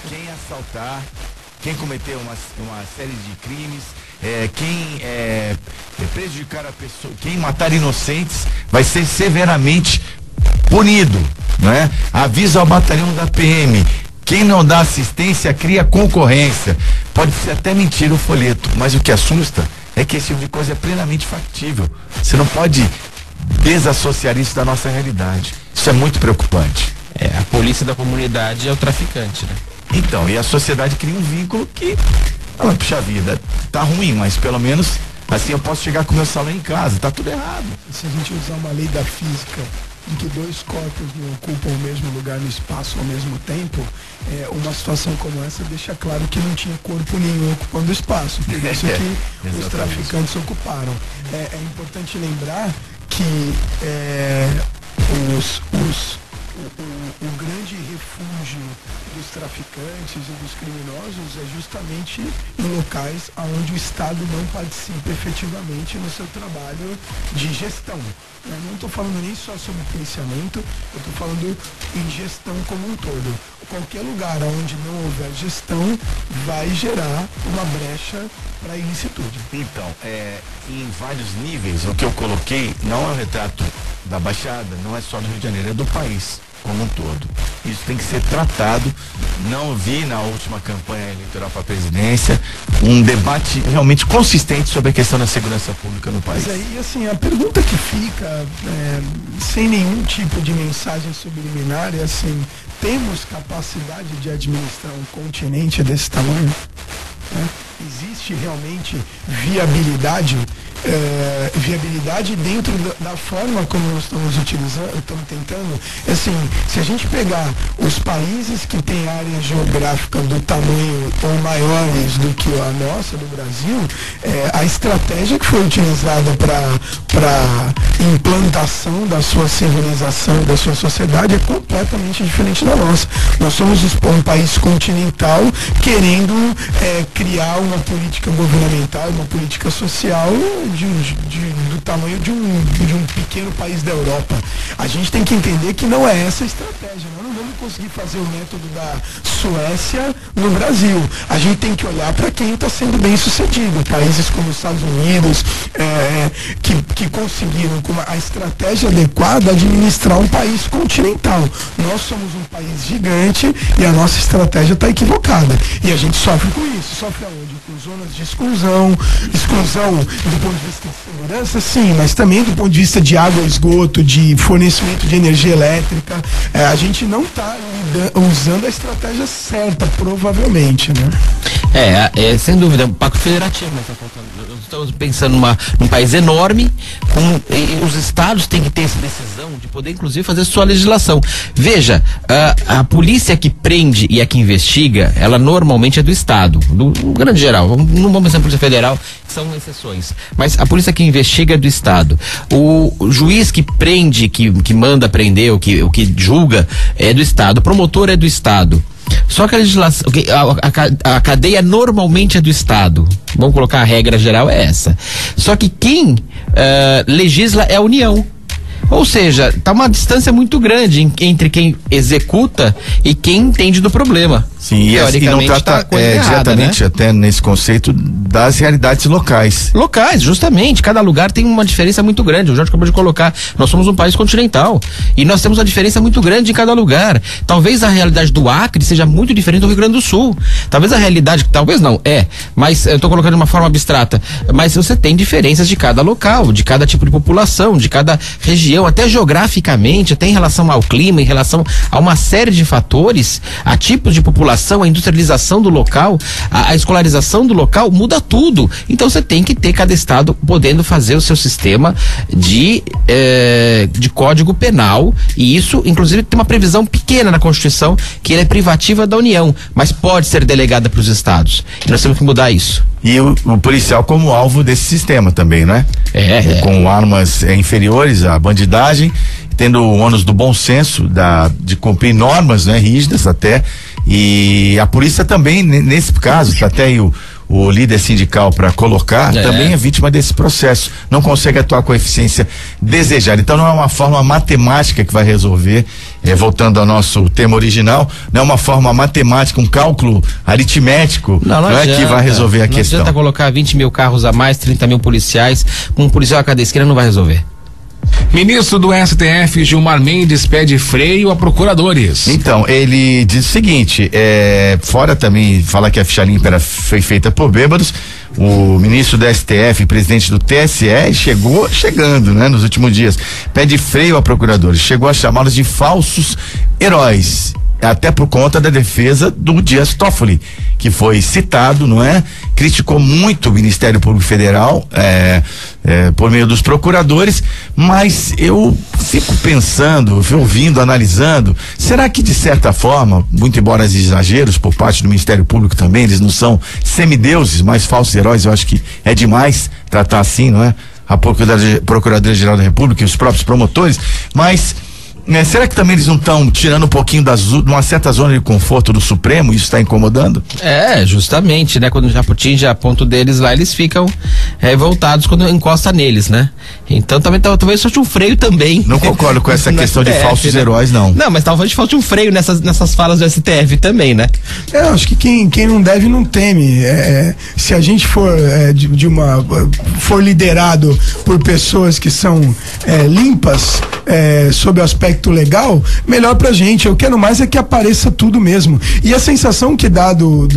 Quem assaltar, quem cometer uma série de crimes, quem prejudicar a pessoa, quem matar inocentes, vai ser severamente punido, né? Avisa ao batalhão da PM: quem não dá assistência cria concorrência. Pode ser até mentira o folheto, mas o que assusta é que esse tipo de coisa é plenamente factível. Você não pode desassociar isso da nossa realidade. Isso é muito preocupante. A polícia da comunidade é o traficante, né? Então, e a sociedade cria um vínculo que, puxa vida, tá ruim, mas pelo menos assim eu posso chegar com o meu salão em casa, tá tudo errado. Se a gente usar uma lei da física em que 2 corpos não ocupam o mesmo lugar no espaço ao mesmo tempo, uma situação como essa deixa claro que não tinha corpo nenhum ocupando o espaço, por isso que os traficantes ocuparam. É importante lembrar que o grande refúgio dos traficantes e dos criminosos é justamente em locais onde o Estado não participa efetivamente no seu trabalho de gestão. Eu não estou falando nem só sobre policiamento, eu estou falando em gestão como um todo. Qualquer lugar onde não houver gestão vai gerar uma brecha para a ilicitude. Então, em vários níveis, o que eu coloquei não é um retrato da Baixada, não é só do Rio de Janeiro, é do país como um todo. Isso tem que ser tratado. Não vi na última campanha eleitoral para a presidência um debate realmente consistente sobre a questão da segurança pública no país. Mas aí, assim, a pergunta que fica, sem nenhum tipo de mensagem subliminar, é assim, temos capacidade de administrar um continente desse tamanho? Existe realmente viabilidade dentro da forma como nós estamos utilizando, estamos tentando. Assim, se a gente pegar os países que têm área geográfica do tamanho ou maiores do que a nossa, do Brasil, a estratégia que foi utilizada para implantação da sua civilização, da sua sociedade, é completamente diferente da nossa. Nós somos um país continental querendo criar uma política governamental, uma política social do tamanho de um pequeno país da Europa. A gente tem que entender que não é essa a estratégia. Nós não vamos conseguir fazer o método da Suécia no Brasil. A gente tem que olhar para quem está sendo bem sucedido. Países como os Estados Unidos, que conseguiram, com a estratégia adequada, administrar um país continental. Nós somos um país gigante e a nossa estratégia está equivocada. E a gente sofre com isso. Sofre aonde? Com zonas de exclusão do ponto de vista de segurança, sim, mas também do ponto de vista de água, esgoto, de fornecimento de energia elétrica. A gente não está usando a estratégia certa, provavelmente, né? Sem dúvida, um pacto federativo, mas tá faltando. Nós estamos pensando num país enorme, os estados têm que ter essa decisão de poder, inclusive, fazer sua legislação. Veja, a polícia que prende e a que investiga, ela normalmente é do estado, do grande geral. Não vamos pensar na Polícia Federal, são exceções. Mas a polícia que investiga é do estado. O juiz que prende, que manda prender, o que julga, é do estado. O promotor é do estado. Só que a legislação, a cadeia normalmente é do estado. Vamos colocar a regra geral é essa. Só que quem legisla é a União. Ou seja, está uma distância muito grande entre quem executa e quem entende do problema. Sim, e não trata diretamente, né? Até nesse conceito das realidades locais. Locais, justamente. Cada lugar tem uma diferença muito grande. O Jorge acabou de colocar. Nós somos um país continental e nós temos uma diferença muito grande em cada lugar. Talvez a realidade do Acre seja muito diferente do Rio Grande do Sul. Talvez a realidade, talvez não, mas eu estou colocando de uma forma abstrata. Mas você tem diferenças de cada local, de cada tipo de população, de cada região, até geograficamente, até em relação ao clima, em relação a uma série de fatores, a tipos de população, a industrialização do local, a escolarização do local, muda tudo. Então você tem que ter cada estado podendo fazer o seu sistema de código penal, e isso inclusive tem uma previsão pequena na Constituição, que ela é privativa da União, mas pode ser delegada para os estados. E nós temos que mudar isso. E o policial como alvo desse sistema também, né? Com armas inferiores à bandidagem, tendo o ônus do bom senso, de cumprir normas, né, rígidas até. E a polícia também, nesse caso, tá até aí o líder sindical para colocar, também é vítima desse processo. Não consegue atuar com a eficiência desejada. Então não é uma forma matemática que vai resolver, voltando ao nosso tema original, não é uma forma matemática, um cálculo aritmético, não é que vai resolver a questão. Não adianta colocar 20 mil carros a mais, 30 mil policiais, um policial a cada esquina não vai resolver. Ministro do STF, Gilmar Mendes, pede freio a procuradores. Então, ele diz o seguinte, fora também falar que a ficha limpa foi feita por bêbados, o ministro do STF, presidente do TSE, chegando, né, nos últimos dias, pede freio a procuradores, chegou a chamá-los de falsos heróis, até por conta da defesa do Dias Toffoli, que foi citado, não é? Criticou muito o Ministério Público Federal por meio dos procuradores, mas eu fico pensando, ouvindo, analisando, será que de certa forma, muito embora os exageros por parte do Ministério Público também, eles não são semideuses, mas falsos heróis, eu acho que é demais tratar assim, não é? A Procuradoria-Geral da República e os próprios promotores, mas Será que também eles não estão tirando um pouquinho de uma certa zona de conforto do Supremo? Isso está incomodando? Justamente, né? Quando já atinge a ponto deles lá, eles ficam revoltados quando encosta neles, né? Então talvez falte um freio também. Não concordo com essa questão STF, de falsos heróis, não. Não, mas talvez falte um freio nessas falas do STF também, né? Acho que quem não deve não teme. Se a gente for for liderado por pessoas que são limpas sob o aspecto legal, melhor pra gente. Eu quero mais que apareça tudo mesmo. E a sensação que dá do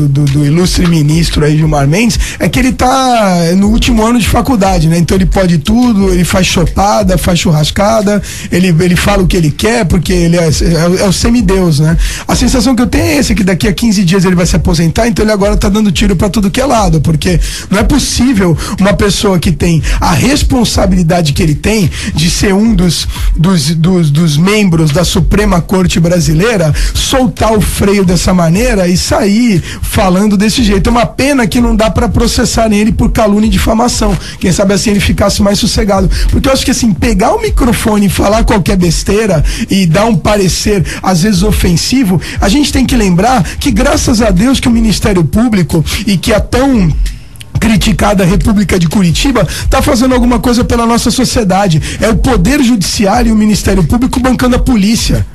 ilustre ministro aí, Gilmar Mendes, é que ele tá no último ano de faculdade, né? Então ele pode tudo, ele faz chopada, faz churrascada, ele fala o que ele quer, porque ele é o semideus, né? A sensação que eu tenho é essa, que daqui a 15 dias ele vai se aposentar, então ele agora tá dando tiro pra tudo que é lado, porque não é possível uma pessoa que tem a responsabilidade que ele tem de ser um dos membros da Suprema Corte Brasileira soltar o freio dessa maneira e sair falando desse jeito. É uma pena que não dá para processar ele por calúnia e difamação. Quem sabe assim ele ficasse mais sossegado. Porque eu acho que assim, pegar o microfone e falar qualquer besteira e dar um parecer às vezes ofensivo, a gente tem que lembrar que graças a Deus que o Ministério Público e que a tão criticada República de Curitiba está fazendo alguma coisa pela nossa sociedade. É o Poder Judiciário e o Ministério Público bancando a polícia.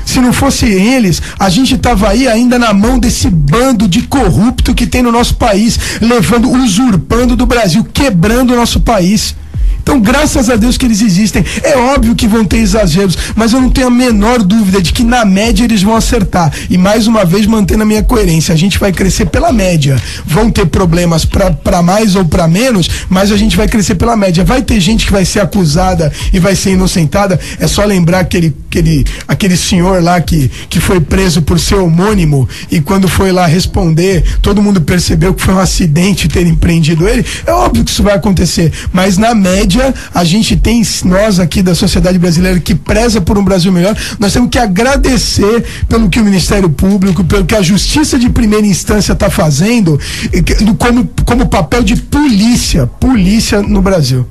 Se não fosse eles, a gente tava aí ainda na mão desse bando de corrupto que tem no nosso país, usurpando do Brasil, quebrando o nosso país. Então, graças a Deus que eles existem. É óbvio que vão ter exageros, mas eu não tenho a menor dúvida de que na média eles vão acertar. E mais uma vez, mantendo a minha coerência, a gente vai crescer pela média. Vão ter problemas para mais ou para menos, mas a gente vai crescer pela média. Vai ter gente que vai ser acusada e vai ser inocentada. É só lembrar aquele senhor lá que foi preso por ser homônimo, e quando foi lá responder, todo mundo percebeu que foi um acidente ter empreendido ele. É óbvio que isso vai acontecer, mas na média a gente tem, nós aqui da sociedade brasileira que preza por um Brasil melhor, nós temos que agradecer pelo que o Ministério Público, pelo que a Justiça de primeira instância está fazendo como papel de polícia no Brasil.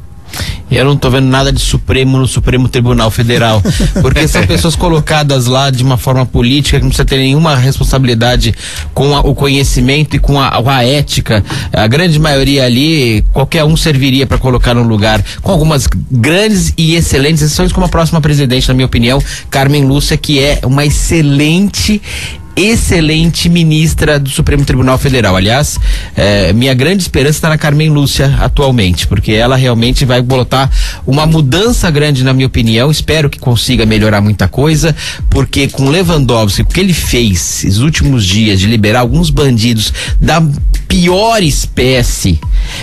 Eu não tô vendo nada de Supremo no Supremo Tribunal Federal, porque são pessoas colocadas lá de uma forma política, que não precisa ter nenhuma responsabilidade com o conhecimento e com a ética. A grande maioria ali, qualquer um serviria para colocar no lugar, com algumas grandes e excelentes exceções, como a próxima presidente, na minha opinião, Carmen Lúcia, que é uma excelente ministra do Supremo Tribunal Federal. Aliás, minha grande esperança está na Carmen Lúcia atualmente, porque ela realmente vai botar uma mudança grande, na minha opinião. Espero que consiga melhorar muita coisa, porque com Lewandowski, o que ele fez nos últimos dias de liberar alguns bandidos da pior espécie,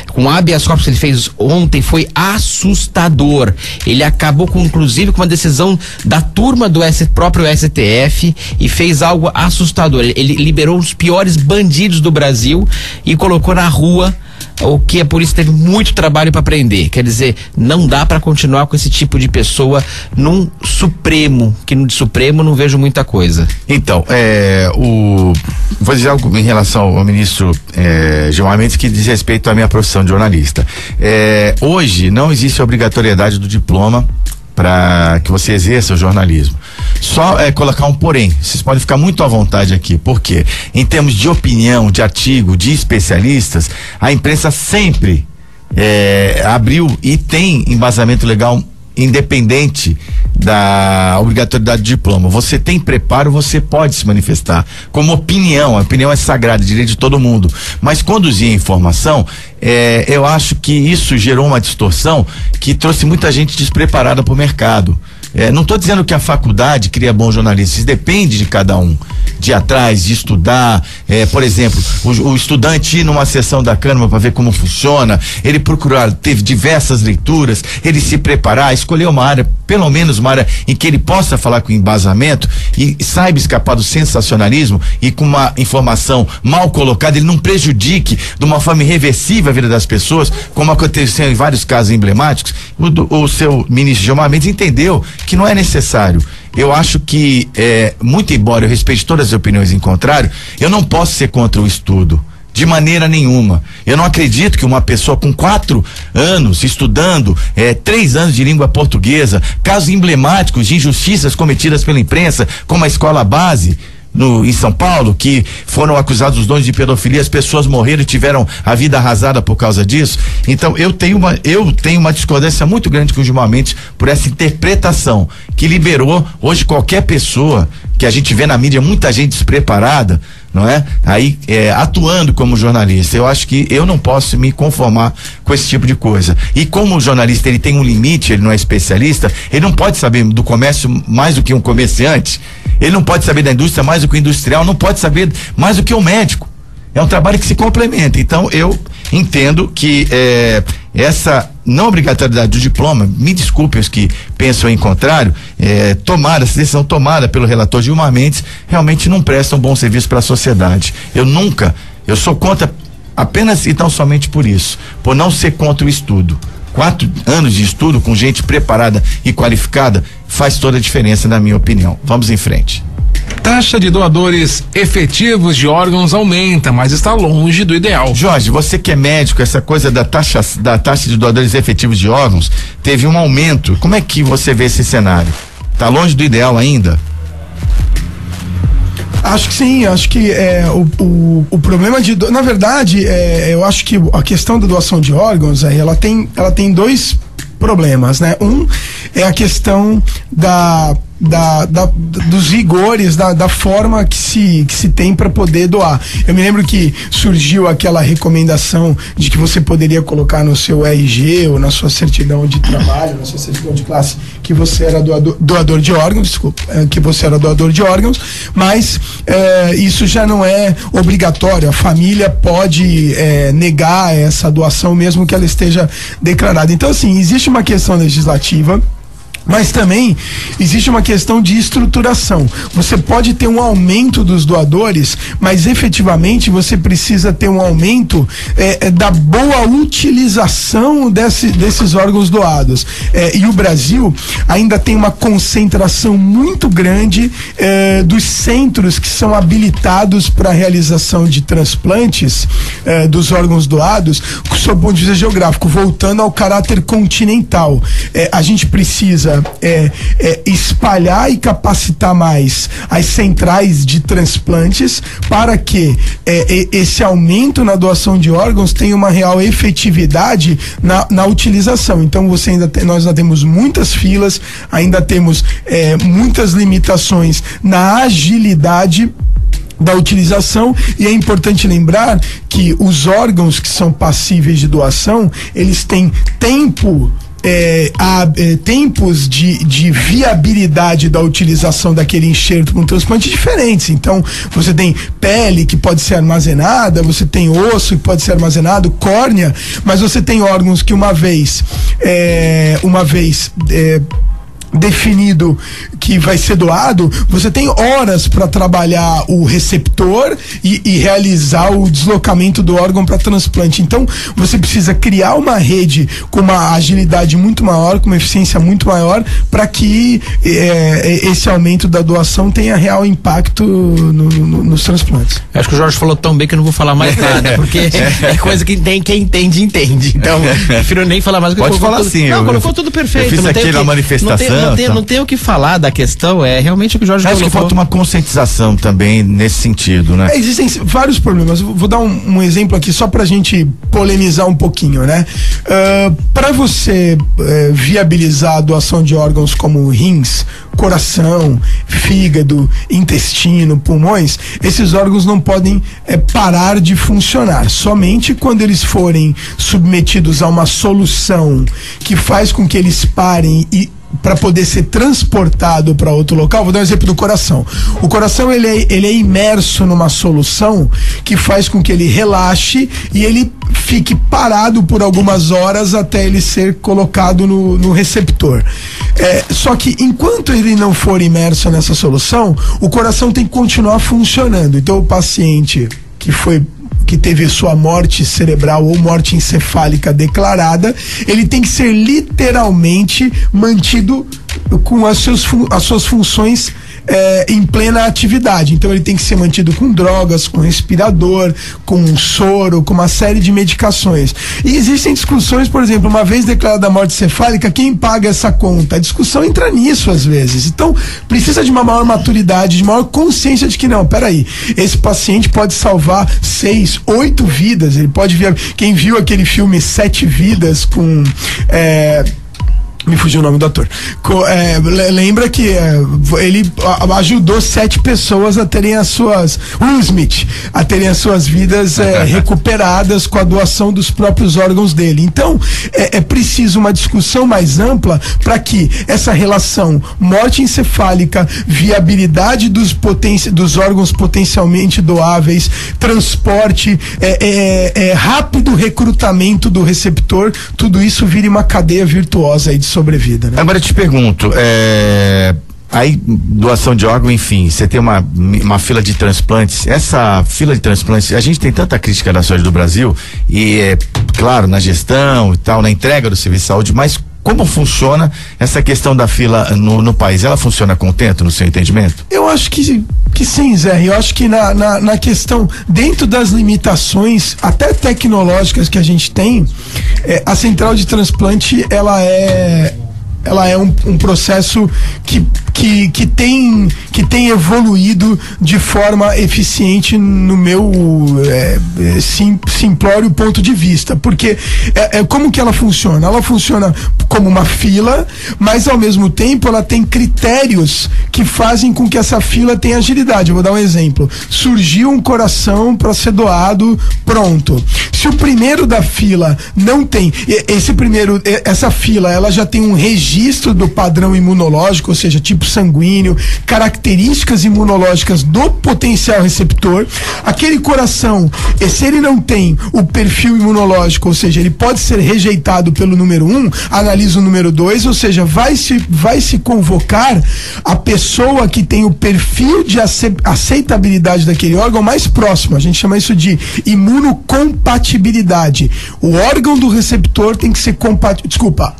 com habeas corpus que ele fez ontem, foi assustador. Ele acabou inclusive com uma decisão da turma do próprio STF e fez algo assustador. Ele liberou os piores bandidos do Brasil e colocou na rua, o que a polícia teve muito trabalho para prender. Quer dizer, não dá para continuar com esse tipo de pessoa num Supremo, que no Supremo não vejo muita coisa. Então, vou dizer algo em relação ao ministro Gilmar Mendes, que diz respeito à minha profissão de jornalista. Hoje não existe obrigatoriedade do diploma para que você exerça o jornalismo. Só colocar um porém. Vocês podem ficar muito à vontade aqui, porque em termos de opinião, de artigo, de especialistas, a imprensa sempre abriu e tem embasamento legal independente da obrigatoriedade do diploma. Você tem preparo, você pode se manifestar como opinião. A opinião é sagrada, direito de todo mundo. Mas conduzir a informação, eu acho que isso gerou uma distorção que trouxe muita gente despreparada para o mercado. Não estou dizendo que a faculdade cria bons jornalistas, isso depende de cada um, de ir atrás, de estudar. Por exemplo, o estudante ir numa sessão da Câmara para ver como funciona, ele procurar, teve diversas leituras, ele se preparar, escolher uma área, pelo menos uma área em que ele possa falar com embasamento e saiba escapar do sensacionalismo, e com uma informação mal colocada, ele não prejudique de uma forma irreversível a vida das pessoas, como aconteceu em vários casos emblemáticos. O seu ministro Gilmar Mendes entendeu que não é necessário. Eu acho que, muito embora eu respeite todas as opiniões em contrário, eu não posso ser contra o estudo. de maneira nenhuma. Eu não acredito que uma pessoa com 4 anos estudando 3 anos de língua portuguesa, casos emblemáticos de injustiças cometidas pela imprensa, como a escola base em São Paulo, que foram acusados os donos de pedofilia, as pessoas morreram e tiveram a vida arrasada por causa disso. Então eu tenho uma discordância muito grande com o Gilmar Mendes por essa interpretação que liberou hoje qualquer pessoa que a gente vê na mídia, muita gente despreparada, não é? Aí atuando como jornalista. Eu acho que eu não posso me conformar com esse tipo de coisa. E como o jornalista ele tem um limite, ele não é especialista, ele não pode saber do comércio mais do que um comerciante, ele não pode saber da indústria mais do que o industrial, não pode saber mais do que o médico. É um trabalho que se complementa. Então eu entendo que essa não obrigatoriedade do diploma, me desculpem os que pensam em contrário, essa decisão tomada pelo relator Gilmar Mendes realmente não presta um bom serviço para a sociedade. Eu sou contra apenas e tão somente por isso, por não ser contra o estudo. 4 anos de estudo com gente preparada e qualificada faz toda a diferença, na minha opinião. Vamos em frente. Taxa de doadores efetivos de órgãos aumenta, mas está longe do ideal. Jorge, você que é médico, essa coisa da taxa de doadores efetivos de órgãos teve um aumento. Como é que você vê esse cenário? Está longe do ideal ainda? Acho que sim, acho que o problema na verdade, eu acho que a questão da doação de órgãos, ela tem 2 problemas, né? Um é a questão dos rigores, da forma que se tem para poder doar. Eu me lembro que surgiu aquela recomendação de que você poderia colocar no seu RG ou na sua certidão de trabalho, na sua certidão de classe, que você era doador de órgãos, mas isso já não é obrigatório. A família pode negar essa doação mesmo que ela esteja declarada. Então, assim, existe uma questão legislativa, mas também existe uma questão de estruturação. Você pode ter um aumento dos doadores, mas efetivamente você precisa ter um aumento da boa utilização desses órgãos doados. E o Brasil ainda tem uma concentração muito grande dos centros que são habilitados para a realização de transplantes dos órgãos doados, sob o ponto de vista geográfico, voltando ao caráter continental. A gente precisa espalhar e capacitar mais as centrais de transplantes para que esse aumento na doação de órgãos tenha uma real efetividade na utilização. Então nós ainda temos muitas filas, ainda temos muitas limitações na agilidade da utilização, e é importante lembrar que os órgãos que são passíveis de doação, eles têm tempos de viabilidade da utilização daquele enxerto com transplante diferentes. Então você tem pele que pode ser armazenada, você tem osso que pode ser armazenado, córnea, mas você tem órgãos que uma vez definido que vai ser doado, você tem horas para trabalhar o receptor e realizar o deslocamento do órgão para transplante. Então você precisa criar uma rede com uma agilidade muito maior, com uma eficiência muito maior, para que esse aumento da doação tenha real impacto nos transplantes. Acho que o Jorge falou tão bem que eu não vou falar mais nada, porque é coisa que quem entende. Então, prefiro nem falar mais. Pode falar sim. Colocou tudo perfeito. Eu fiz aqui na manifestação. Não tem o que falar da questão, realmente o que o Jorge colocou. Acho que falta uma conscientização também nesse sentido, né? Existem vários problemas. Vou dar um exemplo aqui só pra gente polemizar um pouquinho, né? Para você viabilizar a doação de órgãos como rins, coração, fígado, intestino, pulmões, esses órgãos não podem parar de funcionar. Somente quando eles forem submetidos a uma solução que faz com que eles parem para poder ser transportado para outro local. Vou dar um exemplo do coração. O coração ele é imerso numa solução que faz com que ele relaxe e ele fique parado por algumas horas até ele ser colocado no receptor. Só que enquanto ele não for imerso nessa solução, o coração tem que continuar funcionando. Então o paciente que teve sua morte cerebral ou morte encefálica declarada, ele tem que ser literalmente mantido com as suas funções em plena atividade. Então ele tem que ser mantido com drogas, com respirador, com soro, com uma série de medicações. E existem discussões, por exemplo, uma vez declarada a morte cefálica, quem paga essa conta? A discussão entra nisso às vezes. Então precisa de uma maior maturidade, de maior consciência de que não, peraí, esse paciente pode salvar 6, 8 vidas, ele pode ver. Quem viu aquele filme 7 Vidas com me fugiu o nome do ator. Lembra que ele ajudou 7 pessoas a terem as suas Will Smith, a terem as suas vidas recuperadas com a doação dos próprios órgãos dele. Então é preciso uma discussão mais ampla para que essa relação morte encefálica, viabilidade dos órgãos potencialmente doáveis, transporte, rápido recrutamento do receptor, tudo isso vire uma cadeia virtuosa aí de sobrevida, né? Agora eu te pergunto, aí doação de órgão, enfim, você tem uma fila de transplantes. Essa fila de transplantes, a gente tem tanta crítica da saúde do Brasil e claro, na gestão e tal, na entrega do serviço de saúde, mas como funciona essa questão da fila no país? Ela funciona contento, no seu entendimento? Eu acho que sim, Zé. Eu acho que na questão, dentro das limitações até tecnológicas que a gente tem, a central de transplante ela é um processo que tem evoluído de forma eficiente no meu simplório ponto de vista, porque como que ela funciona? Ela funciona como uma fila, mas ao mesmo tempo ela tem critérios que fazem com que essa fila tenha agilidade. Eu vou dar um exemplo. Surgiu um coração para ser doado, pronto. Se o primeiro da fila não tem, essa fila ela já tem um registro do padrão imunológico, ou seja, tipo sanguíneo, características imunológicas do potencial receptor. Aquele coração, se ele não tem o perfil imunológico, ou seja, ele pode ser rejeitado pelo número 1, analisa o número 2, ou seja, vai se convocar a pessoa que tem o perfil de aceitabilidade daquele órgão mais próximo. A gente chama isso de imunocompatibilidade. O órgão do receptor tem que ser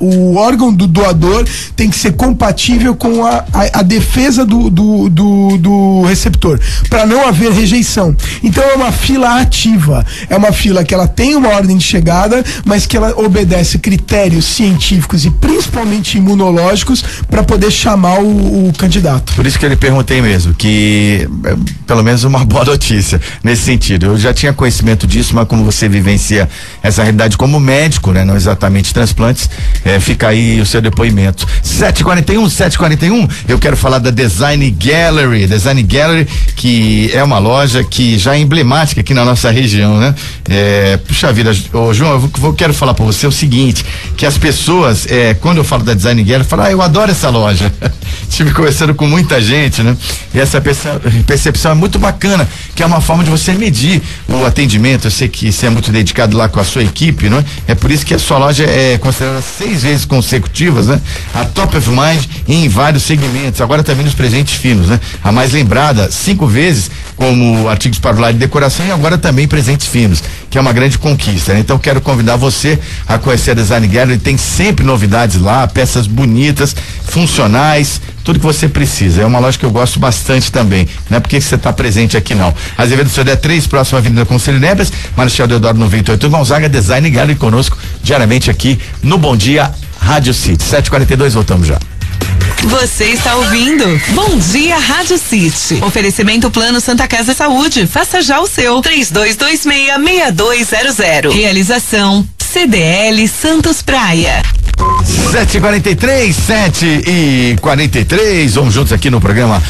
o órgão do doador tem que ser compatível com a defesa do receptor, para não haver rejeição. Então é uma fila ativa, é uma fila que ela tem uma ordem de chegada, mas que ela obedece critérios científicos e principalmente imunológicos para poder chamar o candidato. Por isso que eu lhe perguntei mesmo, que pelo menos uma boa notícia nesse sentido. Eu já tinha conhecimento disso, mas como você vivencia essa realidade como médico, né, não exatamente transplantes, fica aí o seu depoimento. 7h41, eu quero falar da Design Gallery, que é uma loja que já é emblemática aqui na nossa região, né? Puxa vida, João, eu quero falar para você o seguinte, que as pessoas, quando eu falo da Design Gallery, falam, eu adoro essa loja. Estive conversando com muita gente, né? E essa percepção é muito bacana, que é uma forma de você medir o atendimento. Eu sei que você é muito dedicado lá com a sua equipe, não é? É por isso que a sua loja é considerada 6 vezes consecutivas, né? A top of mind em vários segmentos, agora também nos presentes finos, né? A mais lembrada 5 vezes como artigos para o lar de decoração e agora também presentes finos, que é uma grande conquista, né? Então quero convidar você a conhecer a Design Gallery, tem sempre novidades lá, peças bonitas, funcionais, tudo que você precisa. É uma loja que eu gosto bastante também, não é porque você está presente aqui não. Azevedo Sodré 3, próxima Avenida Conselho Nebras, Marechal Deodoro 98 Gonzaga, Design Gallery conosco diariamente aqui no Bom Dia Rádio City. 7h42, voltamos já. Você está ouvindo Bom Dia Rádio City. Oferecimento Plano Santa Casa Saúde. Faça já o seu. 3226-6200. Realização CDL Santos Praia. 7h43. Vamos juntos aqui no programa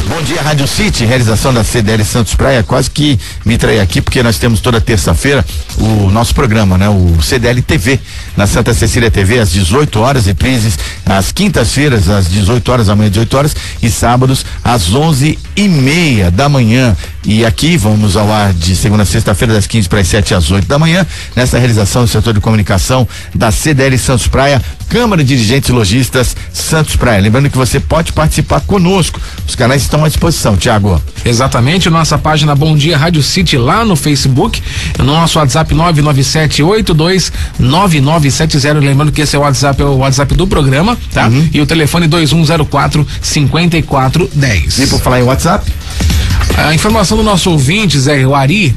Bom Dia Rádio City, realização da CDL Santos Praia. Quase que me traí aqui, porque nós temos toda terça-feira o nosso programa, né? O CDL TV, na Santa Cecília TV, às 18 horas, reprises às quintas-feiras, às 18 horas, amanhã 18 horas, e sábados, às 11h30 da manhã. E aqui vamos ao ar de segunda a sexta-feira, das 15 para as 7 às 8 da manhã, nessa realização do setor de comunicação da CDL Santos Praia, Câmara de Dirigentes e Lojistas Santos Praia. Lembrando que você pode participar conosco. Os canais estão estão à disposição, Tiago. Exatamente, nossa página Bom Dia Rádio City lá no Facebook, no nosso WhatsApp 997829970, lembrando que esse é o WhatsApp do programa, tá? E o telefone 2104-5410. E por falar em WhatsApp? A informação do nosso ouvinte, Zé, o Ari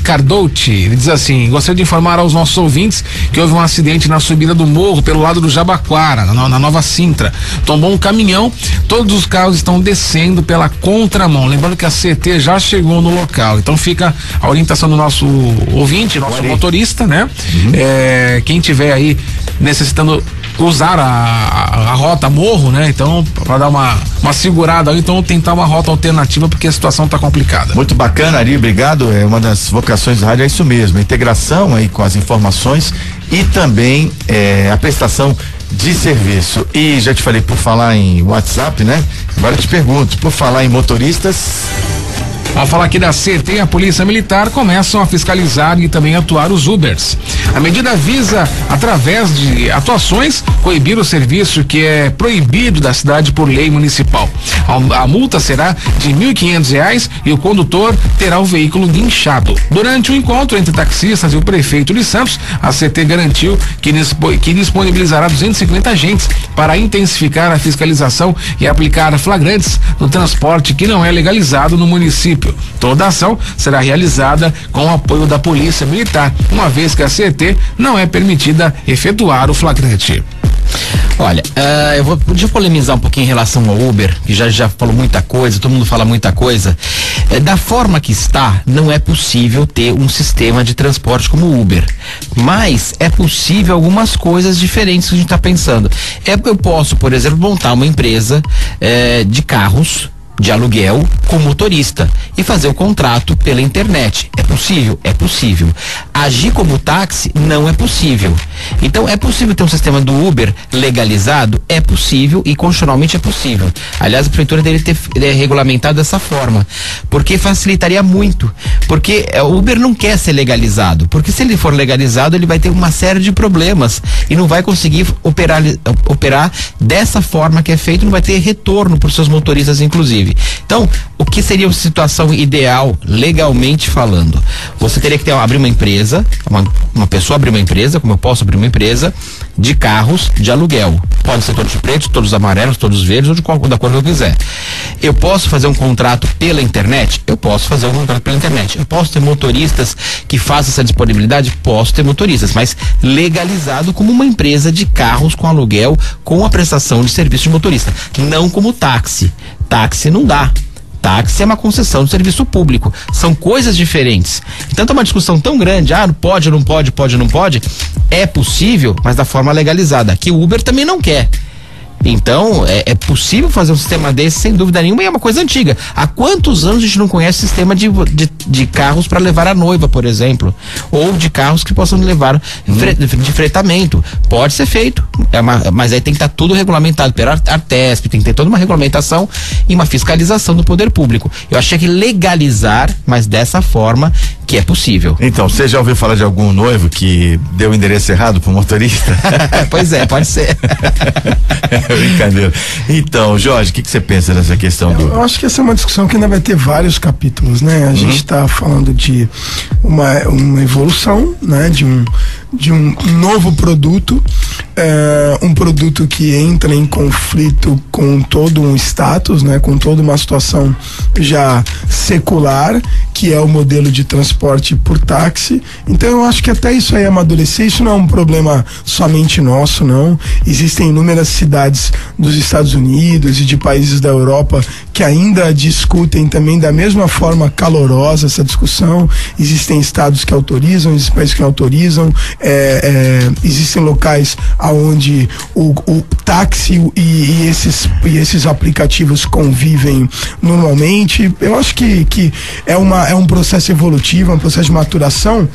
Cardouti, ele diz assim: gostaria de informar aos nossos ouvintes que houve um acidente na subida do morro pelo lado do Jabaquara, na Nova Sintra. Tombou um caminhão, todos os carros estão descendo pela contramão. Lembrando que a CT já chegou no local. Então fica a orientação do nosso ouvinte, nosso motorista, né? Quem tiver aí necessitando usar a rota morro, né? Então, para dar uma segurada aí, então tentar uma rota alternativa, porque a situação tá complicada. Muito bacana, Ari, obrigado. É uma das vocações da rádio, é isso mesmo, a integração aí com as informações e também a prestação de serviço. E já te falei, por falar em WhatsApp, né? Agora eu te pergunto, por falar em motoristas. Ao falar aqui da CT e a Polícia Militar começam a fiscalizar e também atuar os Ubers. A medida visa, através de atuações, coibir o serviço que é proibido da cidade por lei municipal. A multa será de R$1.500 e o condutor terá o veículo guinchado. Durante o encontro entre taxistas e o prefeito de Santos, a CT garantiu que disponibilizará 250 agentes para intensificar a fiscalização e aplicar flagrantes no transporte que não é legalizado no município. Toda a ação será realizada com o apoio da Polícia Militar, uma vez que a CT não é permitida efetuar o flagrante. Olha, deixa eu polemizar um pouquinho em relação ao Uber, que já falou muita coisa, todo mundo fala muita coisa. Da forma que está, não é possível ter um sistema de transporte como o Uber, mas é possível algumas coisas diferentes que a gente está pensando. Eu posso, por exemplo, montar uma empresa de carros de aluguel com motorista e fazer o contrato pela internet. É possível? É possível. Agir como táxi não é possível. Então, é possível ter um sistema do Uber legalizado? É possível e constitucionalmente é possível. Aliás, a prefeitura deve ter regulamentado dessa forma, porque facilitaria muito. Porque o Uber não quer ser legalizado, porque se ele for legalizado, ele vai ter uma série de problemas e não vai conseguir operar dessa forma que é feito, não vai ter retorno para os seus motoristas, inclusive. Então, o que seria uma situação ideal, legalmente falando? Você teria que abrir uma empresa, uma pessoa abrir uma empresa, como eu posso abrir uma empresa, de carros de aluguel. Pode ser todos pretos, todos amarelos, todos verdes, ou da cor que eu quiser. Eu posso fazer um contrato pela internet? Eu posso fazer um contrato pela internet. Eu posso ter motoristas que façam essa disponibilidade? Posso ter motoristas, mas legalizado como uma empresa de carros com aluguel, com a prestação de serviço de motorista, não como táxi. Táxi não dá. Táxi é uma concessão de serviço público. São coisas diferentes. Então é uma discussão tão grande, pode, não pode, pode, não pode. É possível, mas da forma legalizada. Que o Uber também não quer. Então, é possível fazer um sistema desse, sem dúvida nenhuma, e é uma coisa antiga. Há quantos anos a gente não conhece sistema de carros para levar a noiva, por exemplo? Ou de carros que possam levar de fretamento. Pode ser feito, mas aí tem que estar tudo regulamentado pela Artesp, tem que ter toda uma regulamentação e uma fiscalização do poder público. Eu achei que legalizar, mas dessa forma que é possível. Então, você já ouviu falar de algum noivo que deu o endereço errado pro motorista? Pois é, pode ser. Brincadeira. Então, Jorge, o que você pensa dessa questão Eu acho que essa é uma discussão que ainda vai ter vários capítulos, né? A gente está falando de uma evolução, né? De um novo produto, um produto que entra em conflito com todo um status, né? Com toda uma situação já secular, que é o modelo de transporte por táxi. Então eu acho que até isso aí amadurecer, isso não é um problema somente nosso, não. Existem inúmeras cidades dos Estados Unidos e de países da Europa que ainda discutem também da mesma forma calorosa essa discussão. Existem estados que autorizam, existem países que não autorizam, existem locais onde o táxi e esses aplicativos convivem normalmente. Eu acho que é um processo evolutivo, é um processo de maturação,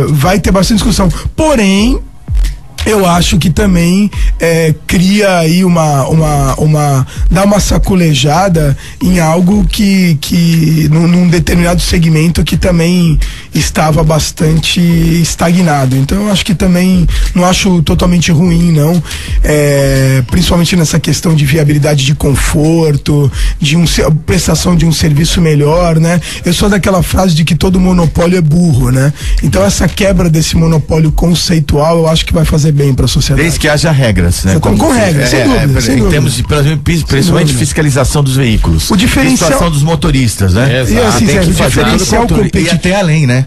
vai ter bastante discussão. Porém, eu acho que também cria aí dá uma sacolejada em algo que num determinado segmento que também estava bastante estagnado. Então eu acho que também não acho totalmente ruim, não. Principalmente nessa questão de viabilidade de conforto, de prestação de um serviço melhor, né? Eu sou daquela frase de que todo monopólio é burro, né? Então essa quebra desse monopólio conceitual eu acho que vai fazer bem para a sociedade. Desde que haja regras, né? Com regras, sem dúvida. Em termos de, principalmente fiscalização dos veículos. O diferencial... situação dos motoristas, né? E assim, tem que o diferencial e até além, né?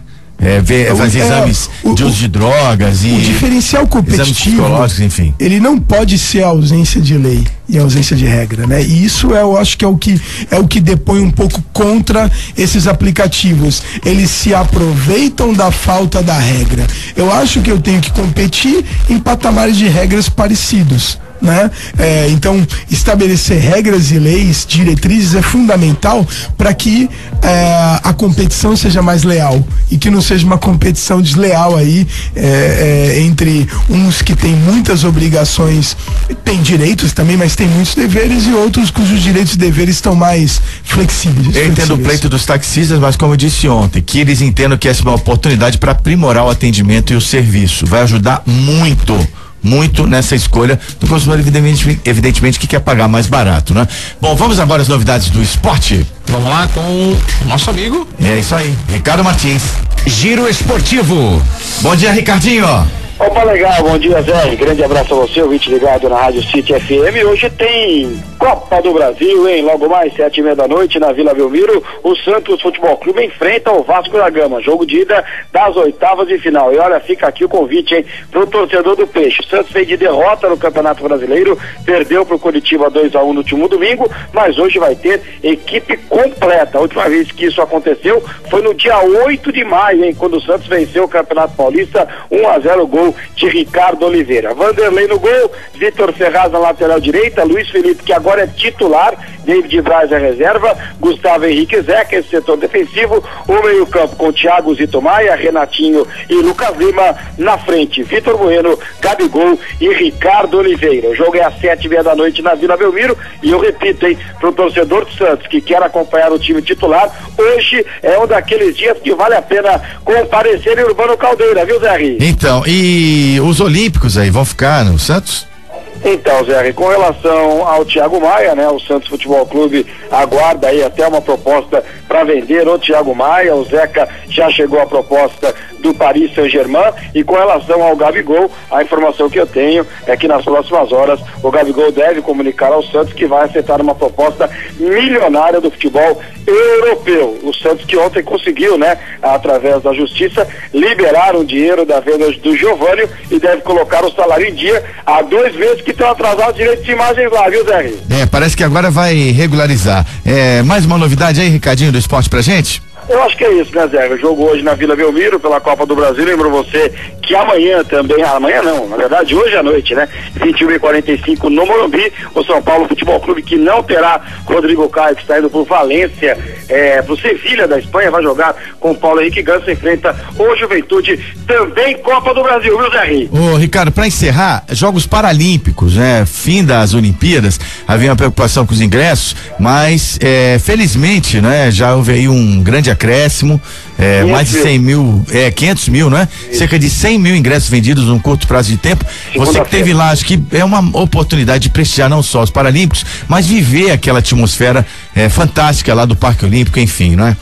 Fazer exames de uso de drogas e o diferencial competitivo, enfim. Ele não pode ser a ausência de lei e a ausência de regra, né? E isso eu acho que é o que depõe um pouco contra esses aplicativos. Eles se aproveitam da falta da regra. Eu acho que eu tenho que competir em patamares de regras parecidos, né? Então estabelecer regras e leis, diretrizes é fundamental para que a competição seja mais leal e que não seja uma competição desleal aí entre uns que têm muitas obrigações, têm direitos também, mas têm muitos deveres, e outros cujos direitos e deveres estão mais flexíveis. Eu entendo o pleito dos taxistas, mas como eu disse ontem, que eles entendam que essa é uma oportunidade para aprimorar o atendimento e o serviço. Vai ajudar muito nessa escolha do consumidor, evidentemente que quer pagar mais barato, né? Bom, vamos agora às novidades do esporte. Vamos lá com o nosso amigo. É isso aí, Ricardo Martins. Giro Esportivo. Bom dia, Ricardinho. Opa, legal, bom dia, Zé. Grande abraço a você, ouvinte ligado na Rádio City FM. Hoje tem Copa do Brasil, hein? Logo mais, 7h30 da noite, na Vila Belmiro, o Santos Futebol Clube enfrenta o Vasco da Gama. Jogo de ida das oitavas de final. E olha, fica aqui o convite, hein, pro torcedor do Peixe. O Santos veio de derrota no Campeonato Brasileiro, perdeu pro Curitiba 2-1 no último domingo, mas hoje vai ter equipe completa. A última vez que isso aconteceu foi no dia 8 de maio, hein, quando o Santos venceu o Campeonato Paulista 1-0, gol de Ricardo Oliveira. Vanderlei no gol, Vitor Ferraz na lateral direita, Luiz Felipe, que agora é titular, David Braz é reserva, Gustavo Henrique Zeca, esse setor defensivo, o meio-campo com Thiago Zito Maia, Renatinho e Lucas Lima, na frente, Vitor Bueno, Gabigol e Ricardo Oliveira. O jogo é às 7h30 da noite na Vila Belmiro, e eu repito, hein, pro torcedor do Santos que quer acompanhar o time titular, hoje é um daqueles dias que vale a pena comparecer em Urbano Caldeira, viu, Zé? Então, e os olímpicos aí vão ficar no Santos? Então, Zé, com relação ao Thiago Maia, né, o Santos Futebol Clube aguarda aí até uma proposta para vender o Thiago Maia. O Zeca já chegou a proposta do Paris Saint-Germain, e com relação ao Gabigol, a informação que eu tenho é que nas próximas horas o Gabigol deve comunicar ao Santos que vai aceitar uma proposta milionária do futebol europeu. O Santos, que ontem conseguiu, né, através da justiça, liberar o dinheiro da venda do Giovani, e deve colocar o salário em dia. Há 2 meses que estão atrasados os direitos de imagens lá, viu, Zé? Parece que agora vai regularizar. Mais uma novidade aí, Ricardinho, do esporte pra gente? Eu acho que é isso, né, Zé? O jogo hoje na Vila Belmiro pela Copa do Brasil. Lembro você que amanhã também, amanhã não, na verdade hoje à noite, né, 21h45 no Morumbi, o São Paulo Futebol Clube, que não terá Rodrigo Caio, que está indo por Valência, pro Sevilha da Espanha, vai jogar com o Paulo Henrique Ganso, enfrenta o Juventude, também Copa do Brasil, viu, Zé? Ô, Ricardo, para encerrar, Jogos Paralímpicos, né, fim das Olimpíadas, havia uma preocupação com os ingressos, mas felizmente, né, já houve aí um grande acréscimo, mais de 100 mil, 500 mil, né? Isso. Cerca de 100 mil ingressos vendidos num curto prazo de tempo. Você que teve lá, acho que é uma oportunidade de prestigiar não só os Paralímpicos, mas viver aquela atmosfera fantástica lá do Parque Olímpico, enfim, não é?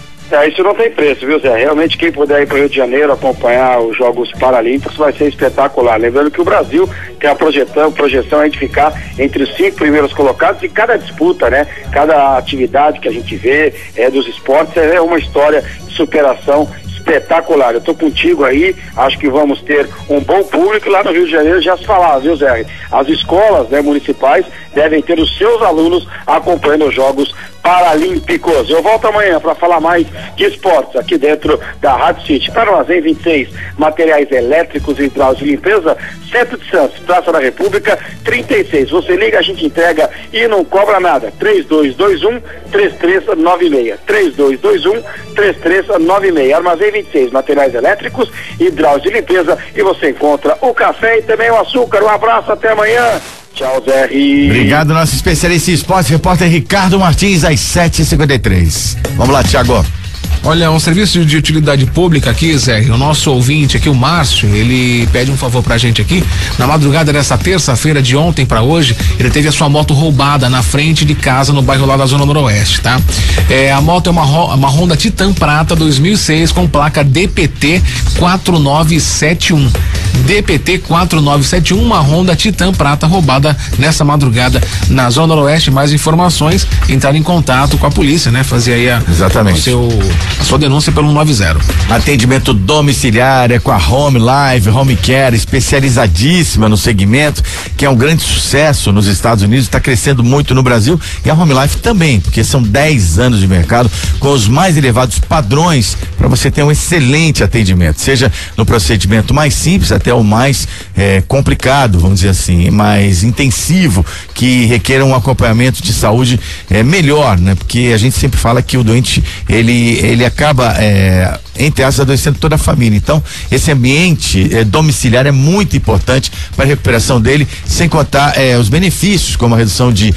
Isso não tem preço, viu, Zé? Realmente, quem puder ir para o Rio de Janeiro acompanhar os Jogos Paralímpicos vai ser espetacular. Lembrando que o Brasil tem a projeção é de ficar entre os 5 primeiros colocados, e cada disputa, né? Cada atividade que a gente vê dos esportes é uma história de superação espetacular. Eu tô contigo aí, acho que vamos ter um bom público. Lá no Rio de Janeiro já se falava, viu, Zé? As escolas, né, municipais devem ter os seus alunos acompanhando os Jogos Paralímpicos. Eu volto amanhã para falar mais de esportes aqui dentro da Rádio City. Para o Armazém 26, materiais elétricos, hidráulicos e limpeza, Centro de Santos, Praça da República 36. Você liga, a gente entrega e não cobra nada. 3221-3396. 3221-3396. Armazém 26, materiais elétricos, hidráulicos e limpeza, e você encontra o café e também o açúcar. Um abraço, até amanhã. Tchau, Zé. Obrigado, nosso especialista em esporte, repórter Ricardo Martins, às 7h53. Vamos lá, Thiago. Olha, um serviço de utilidade pública aqui, Zé, o nosso ouvinte aqui, o Márcio, ele pede um favor pra gente aqui. Na madrugada dessa terça-feira, de ontem pra hoje, ele teve a sua moto roubada na frente de casa, no bairro lá da Zona Noroeste, tá? A moto é uma Honda Titan Prata 2006 com placa DPT 4971. DPT 4971, uma Honda Titan Prata roubada nessa madrugada na Zona Noroeste. Mais informações, entrar em contato com a polícia, né? Fazer aí exatamente a sua denúncia pelo 90. Atendimento domiciliar é com a Home Life, Home Care, especializadíssima no segmento, que é um grande sucesso nos Estados Unidos, está crescendo muito no Brasil, e a Home Life também, porque são 10 anos de mercado com os mais elevados padrões para você ter um excelente atendimento, seja no procedimento mais simples até o mais complicado, vamos dizer assim, mais intensivo, que requer um acompanhamento de saúde melhor, né? Porque a gente sempre fala que o doente ele acaba entre aspas adoecendo toda a família. Então esse ambiente domiciliar é muito importante para a recuperação dele, sem contar os benefícios como a redução de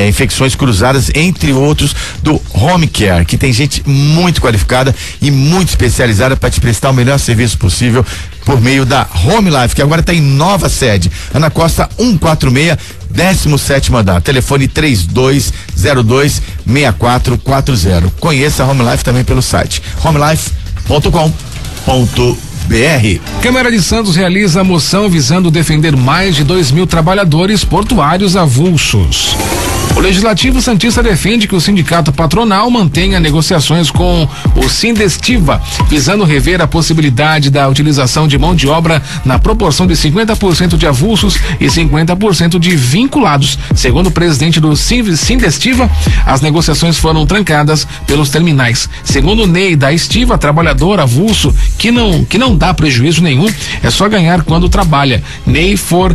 infecções cruzadas, entre outros, do Home Care, que tem gente muito qualificada e muito especializada para te prestar o melhor serviço possível por meio da Home Life, que agora está em nova sede, Ana Costa 146, 17º andar, telefone 3202-6440. Conheça a Home Life também pelo site homelife.com.br. Câmara de Santos realiza moção visando defender mais de 2.000 trabalhadores portuários avulsos. O Legislativo Santista defende que o sindicato patronal mantenha negociações com o Sindestiva, visando rever a possibilidade da utilização de mão de obra na proporção de 50% de avulsos e 50% de vinculados. Segundo o presidente do Sindestiva, as negociações foram trancadas pelos terminais. Segundo o Ney da Estiva, trabalhador avulso que não dá prejuízo nenhum, é só ganhar quando trabalha. Nem for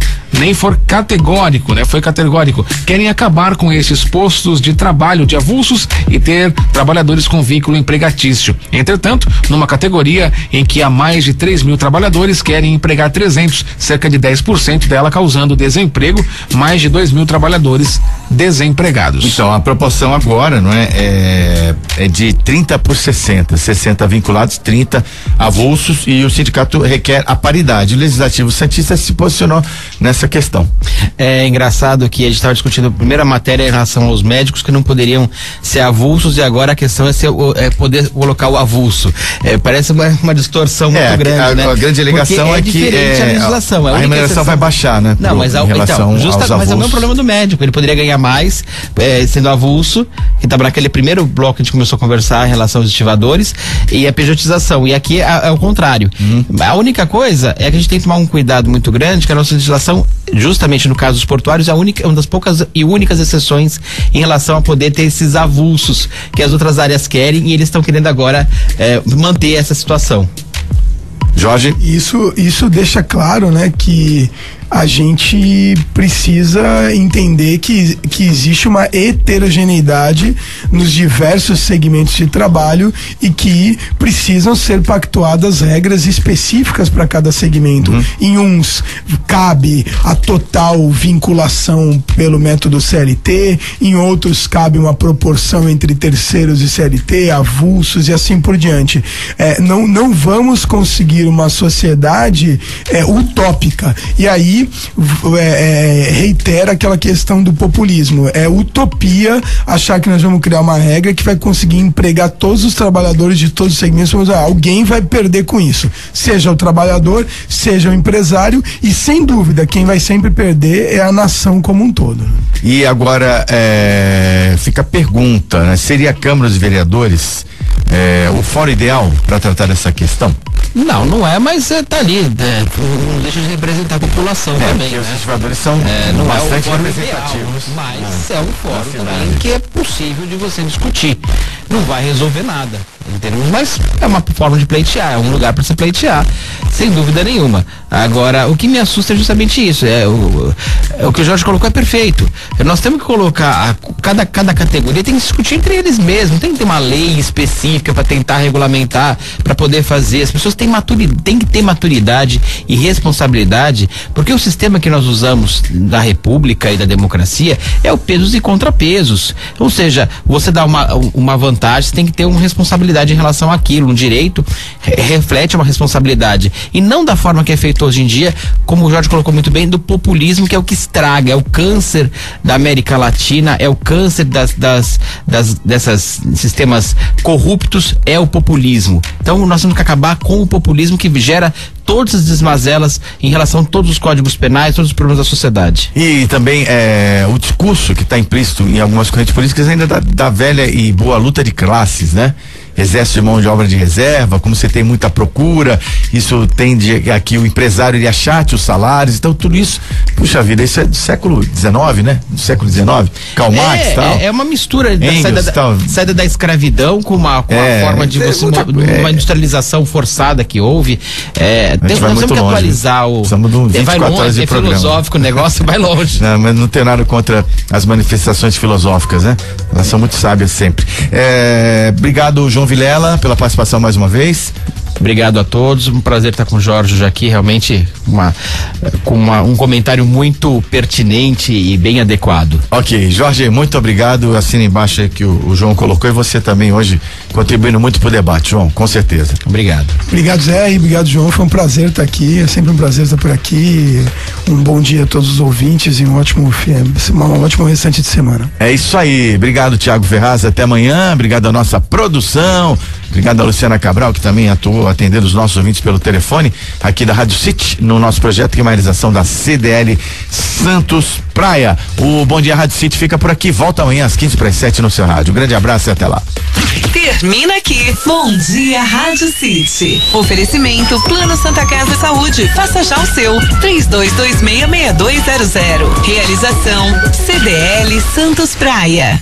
categórico, né? Foi categórico. Querem acabar com esses postos de trabalho de avulsos e ter trabalhadores com vínculo empregatício. Entretanto, numa categoria em que há mais de 3.000 trabalhadores, querem empregar 300, cerca de 10% dela, causando desemprego, mais de 2.000 trabalhadores desempregados. Então, a proporção agora, não é de 30 por 60 vinculados, 30 avulsos, e o sindicato requer a paridade. O Legislativo Santista se posicionou nessa questão. É engraçado que a gente estava discutindo a primeira matéria em relação aos médicos que não poderiam ser avulsos, e agora a questão é poder colocar o avulso. Parece uma distorção muito grande, né? A grande alegação é que diferente a legislação. A remuneração vai baixar, né? Não, mas mas é o mesmo problema do médico. Ele poderia ganhar mais sendo avulso, que estava naquele primeiro bloco que a gente começou a conversar em relação aos estivadores, e a pejotização. E aqui é o contrário. A única coisa é que a gente tem que tomar um cuidado muito grande, que a nossa legislação, justamente no caso dos portuários, é uma das poucas e únicas exceções em relação a poder ter esses avulsos que as outras áreas querem, e eles estão querendo agora manter essa situação. Jorge? Isso deixa claro, né, que a gente precisa entender que existe uma heterogeneidade nos diversos segmentos de trabalho e que precisam ser pactuadas regras específicas para cada segmento. Em uns cabe a total vinculação pelo método CLT, em outros cabe uma proporção entre terceiros e CLT, avulsos e assim por diante. Não vamos conseguir uma sociedade utópica. E aí reitera aquela questão do populismo. É utopia achar que nós vamos criar uma regra que vai conseguir empregar todos os trabalhadores de todos os segmentos. Alguém vai perder com isso, seja o trabalhador, seja o empresário, e sem dúvida quem vai sempre perder é a nação como um todo. E agora fica a pergunta, né? Seria a Câmara dos Vereadores o fórum ideal para tratar dessa questão? Não é, mas tá ali, não deixa de representar a população também, né? Os estivadores são bastante representativos. Mas é um fórum também que é possível de você discutir. Não vai resolver nada, entendeu? Mas é uma forma de pleitear, é um lugar para se pleitear, sem dúvida nenhuma. Agora, o que me assusta é justamente isso, o que o Jorge colocou é perfeito. Nós temos que colocar cada categoria, tem que discutir entre eles mesmos, tem que ter uma lei específica para tentar regulamentar, para poder fazer. As pessoas têm que ter maturidade e responsabilidade, porque o sistema que nós usamos da República e da democracia é o pesos e contrapesos. Ou seja, você dá uma vantagem, você tem que ter uma responsabilidade responsabilidade em relação àquilo. Um direito reflete uma responsabilidade. E não da forma que é feito hoje em dia, como o Jorge colocou muito bem, do populismo, que é o que estraga, é o câncer da América Latina, é o câncer dessas sistemas corruptos, é o populismo. Então nós temos que acabar com o populismo que gera todas as desmazelas em relação a todos os códigos penais, todos os problemas da sociedade. E também o discurso que está implícito em algumas correntes políticas ainda da velha e boa luta de classes, né? Exército de mão de obra de reserva, como você tem muita procura, isso tende a que o empresário ele achate os salários, então tudo isso, puxa vida, isso é do século XIX, né? Do século XIX, Karl Marx e tal. É uma mistura Engels, saída da escravidão com uma forma de uma industrialização forçada que houve. Nós temos que atualizar Precisamos de 24 horas de programa. Filosófico, o negócio vai longe. Não, mas não tem nada contra as manifestações filosóficas, né? Elas são muito sábias sempre. Obrigado, João Vilela, pela participação mais uma vez. Obrigado a todos, um prazer estar com o Jorge aqui, realmente com um comentário muito pertinente e bem adequado. Ok, Jorge, muito obrigado, assina embaixo aí que o João colocou, e você também hoje contribuindo muito pro debate, João, com certeza. Obrigado. Obrigado, Zé, e obrigado, João, foi um prazer estar aqui, é sempre um prazer estar por aqui, um bom dia a todos os ouvintes e um ótimo restante de semana. É isso aí, obrigado, Thiago Ferraz, até amanhã, obrigado à nossa produção, obrigado a Luciana Cabral, que também atuou atendendo os nossos ouvintes pelo telefone aqui da Rádio City, no nosso projeto que é uma realização da CDL Santos Praia. O Bom Dia Rádio City fica por aqui, volta amanhã às 15:07 no seu rádio. Um grande abraço e até lá. Termina aqui. Bom Dia Rádio City. Oferecimento Plano Santa Casa Saúde. Faça já o seu. 3226-6200. Realização CDL Santos Praia.